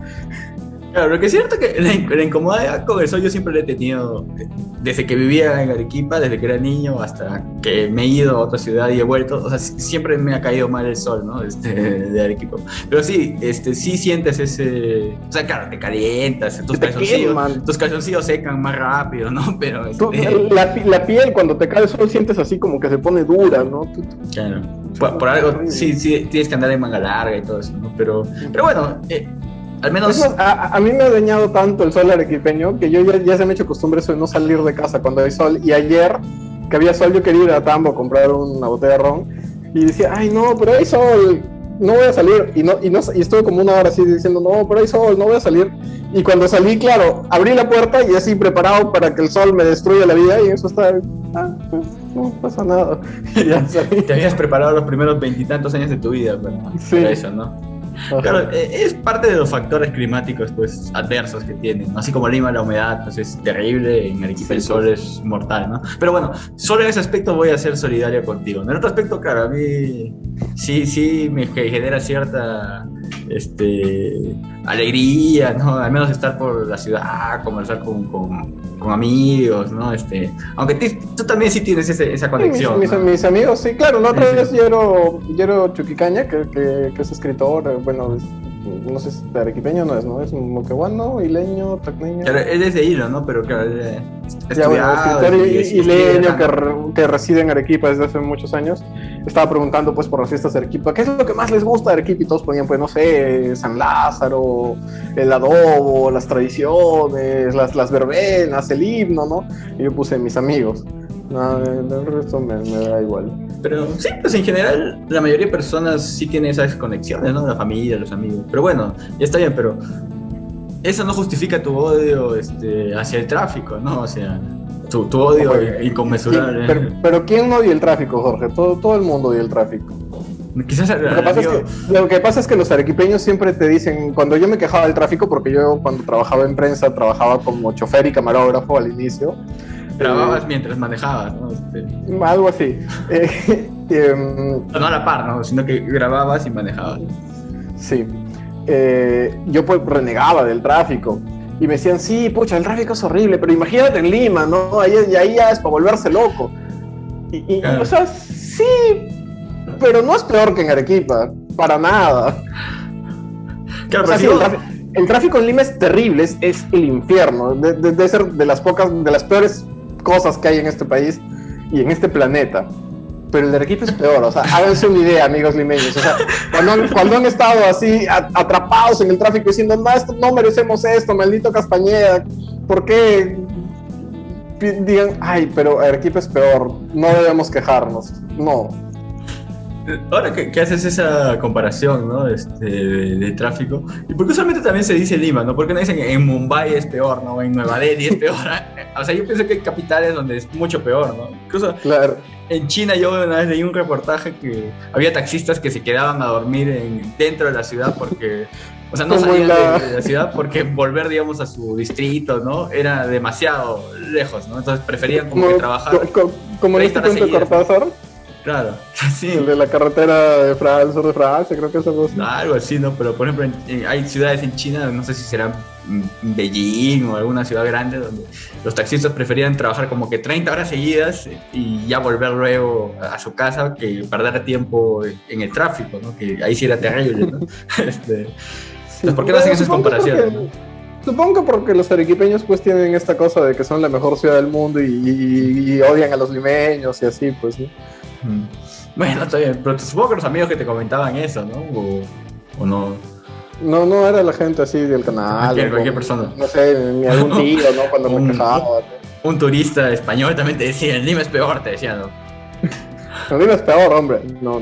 Claro, lo que es cierto que la incomodidad con el sol yo siempre la he tenido desde que vivía en Arequipa, desde que era niño hasta que me he ido a otra ciudad y he vuelto. O sea, siempre me ha caído mal el sol, ¿no? De Arequipa. Pero sí, sí sientes ese... O sea, claro, te calientas, tus calzoncillos secan más rápido, ¿no? Pero... La piel cuando te cae el sol sientes así como que se pone dura, ¿no? Claro. por algo, sí, tienes que andar en manga larga y todo eso, ¿no? Pero bueno, al menos... A mí me ha dañado tanto el sol arequipeño que yo ya se me ha hecho costumbre eso de no salir de casa cuando hay sol. Y ayer, que había sol, yo quería ir a Tambo a comprar una botella de ron y decía, ay no, pero hay sol, no voy a salir. Y estuve como una hora así diciendo, no, pero hay sol, no voy a salir. Y cuando salí, claro, abrí la puerta y así preparado para que el sol me destruya la vida, y eso está, pues no pasa nada. Y ya salí. Te habías preparado los primeros 20 y tantos años de tu vida para eso, ¿no? Ajá. Claro, es parte de los factores climáticos pues adversos que tienen, ¿no? Así como Lima, la humedad pues, es terrible, en Arequipa el sol es mortal, ¿no? Pero bueno, solo en ese aspecto voy a ser solidario contigo. En el otro aspecto, claro, a mí sí me genera cierta alegría, ¿no? Al menos estar por la ciudad, conversar con amigos, ¿no? Aunque tú también sí tienes esa conexión. Mis amigos, sí, claro. La otra vez Yero Chuquicaña, que es escritor, bueno, no sé si es arequipeño no es, ¿no? Es moqueguano, ileño, tacneño. Él es de Hilo, ¿no? Pero claro, escritor ileño que reside en Arequipa desde hace muchos años. Estaba preguntando pues por las fiestas de Arequipa, ¿qué es lo que más les gusta de Arequipa? Y todos ponían, pues no sé, San Lázaro, el adobo, las tradiciones, las verbenas, el himno, ¿no? Y yo puse mis amigos. No, el resto me da igual. Pero sí, pues en general la mayoría de personas sí tienen esas conexiones, ¿no? La familia, los amigos. Pero bueno, ya está bien, pero eso no justifica tu odio hacia el tráfico, ¿no? O sea, tu odio inconmensurable. Pero ¿quién odia el tráfico, Jorge? Todo el mundo odia el tráfico. Quizás lo que pasa es que los arequipeños siempre te dicen, cuando yo me quejaba del tráfico, porque yo cuando trabajaba en prensa trabajaba como chofer y camarógrafo al inicio. Grababas mientras manejabas, ¿no? Algo así. No a la par, ¿no? Sino que grababas y manejabas. Sí. Yo pues renegaba del tráfico. Y me decían, sí, pucha, el tráfico es horrible, pero imagínate en Lima, ¿no? Ahí ya es para volverse loco. Claro. O sea, sí, pero no es peor que en Arequipa, para nada. Claro, o sea, sí, el tráfico en Lima es terrible, es el infierno. Debe ser de las peores cosas que hay en este país y en este planeta. Pero el de Arequipa es peor, o sea, háganse una idea, amigos limeños. O sea, cuando han estado así atrapados en el tráfico diciendo, no merecemos esto, maldito Castañeda, ¿por qué? Digan, ay, pero Arequipa es peor, no debemos quejarnos. No. Ahora que haces esa comparación, ¿no? De tráfico, y porque usualmente también se dice Lima, ¿no? Porque no dicen en Mumbai es peor, ¿no? En Nueva Delhi es peor. O sea, yo pienso que hay capitales donde es mucho peor, ¿no? Incluso claro. En China yo una vez leí un reportaje que había taxistas que se quedaban a dormir dentro de la ciudad porque, o sea, no salían de la ciudad porque volver, digamos, a su distrito, ¿no? Era demasiado lejos, ¿no? Entonces preferían como que trabajar. Como en este cuento de Cortázar. Claro, sí. El de la carretera del sur de Francia, creo que es algo así. Algo así, ¿no? Pero, por ejemplo, hay ciudades en China, no sé si será Beijing o alguna ciudad grande, donde los taxistas preferían trabajar como que 30 horas seguidas y ya volver luego a su casa que perder tiempo en el tráfico, ¿no? Que ahí sí era terrible, ¿no? Sí, ¿por qué no hacen esas comparaciones? Supongo que porque los arequipeños pues tienen esta cosa de que son la mejor ciudad del mundo y odian a los limeños y así, pues, ¿no? Bueno, está bien, pero supongo que los amigos que te comentaban eso, ¿no? ¿O no? No era la gente así del canal. Cualquier persona. No sé, ni algún tío, ¿no? Cuando me quejaba. Un turista español también te decía, el Lima es peor, te decía, ¿no? El Lima es peor, hombre. No.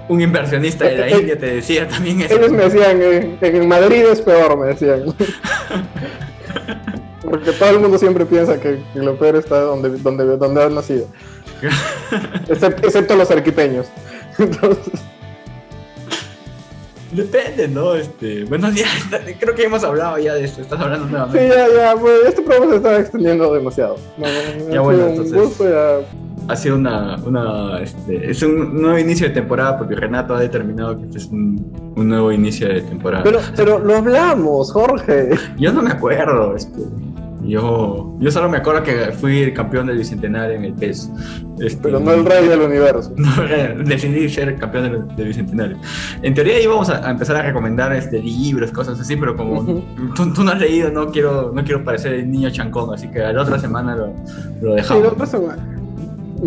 Un inversionista de la India te decía también eso. Ellos me decían, en Madrid es peor, me decían. Porque todo el mundo siempre piensa que lo peor está donde has nacido. Excepto los arequipeños. Entonces... Depende, ¿no? Bueno, ya creo que hemos hablado ya de esto. Estás hablando nuevamente. Sí, ya, pues este programa se está extendiendo demasiado. Ya bueno, entonces ha sido es un nuevo inicio de temporada porque Renato ha determinado que este es un nuevo inicio de temporada. Pero lo hablamos, Jorge. Yo no me acuerdo, Yo solo me acuerdo que fui el campeón del Bicentenario en el PES. Pero no el rey del universo. Decidí ser campeón del Bicentenario. En teoría íbamos a empezar a recomendar libros, cosas así, pero como tú no has leído, no quiero parecer el niño chancón, así que la otra semana lo dejamos. Sí, la otra semana.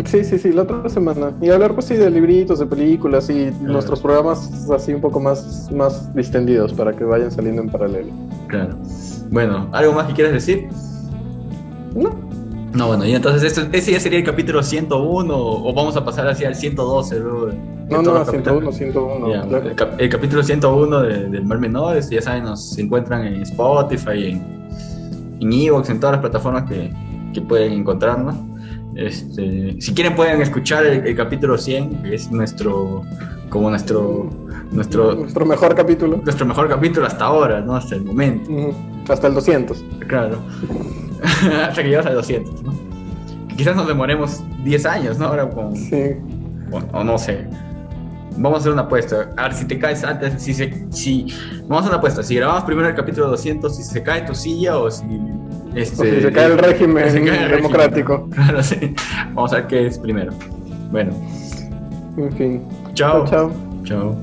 Sí, la otra semana. Y hablar pues sí de libritos, de películas y nuestros programas así un poco más distendidos para que vayan saliendo en paralelo. Claro. Bueno, ¿algo más que quieras decir? No. No, bueno, y entonces ese ya sería el capítulo 101 o vamos a pasar hacia el 112 luego. No, 101, Ya, claro. el capítulo 101 del Mar Menor, ya saben, se encuentran en Spotify, en Evox, en todas las plataformas que pueden encontrarnos. Si quieren pueden escuchar el capítulo 100, que es nuestro Mejor capítulo. nuestro mejor capítulo hasta ahora, ¿no? Hasta el momento. Hasta el 200. Claro. Hasta que llegas a 200, ¿no? Quizás nos demoremos 10 años, ¿no? Ahora con... Sí. O no sé. Vamos a hacer una apuesta. A ver si te caes antes. Vamos a hacer una apuesta. Si grabamos primero el capítulo 200, si se cae tu silla o si. O si se cae el régimen democrático. Claro, sí. Vamos a ver qué es primero. Bueno. En fin. Chao. Chao. Chao.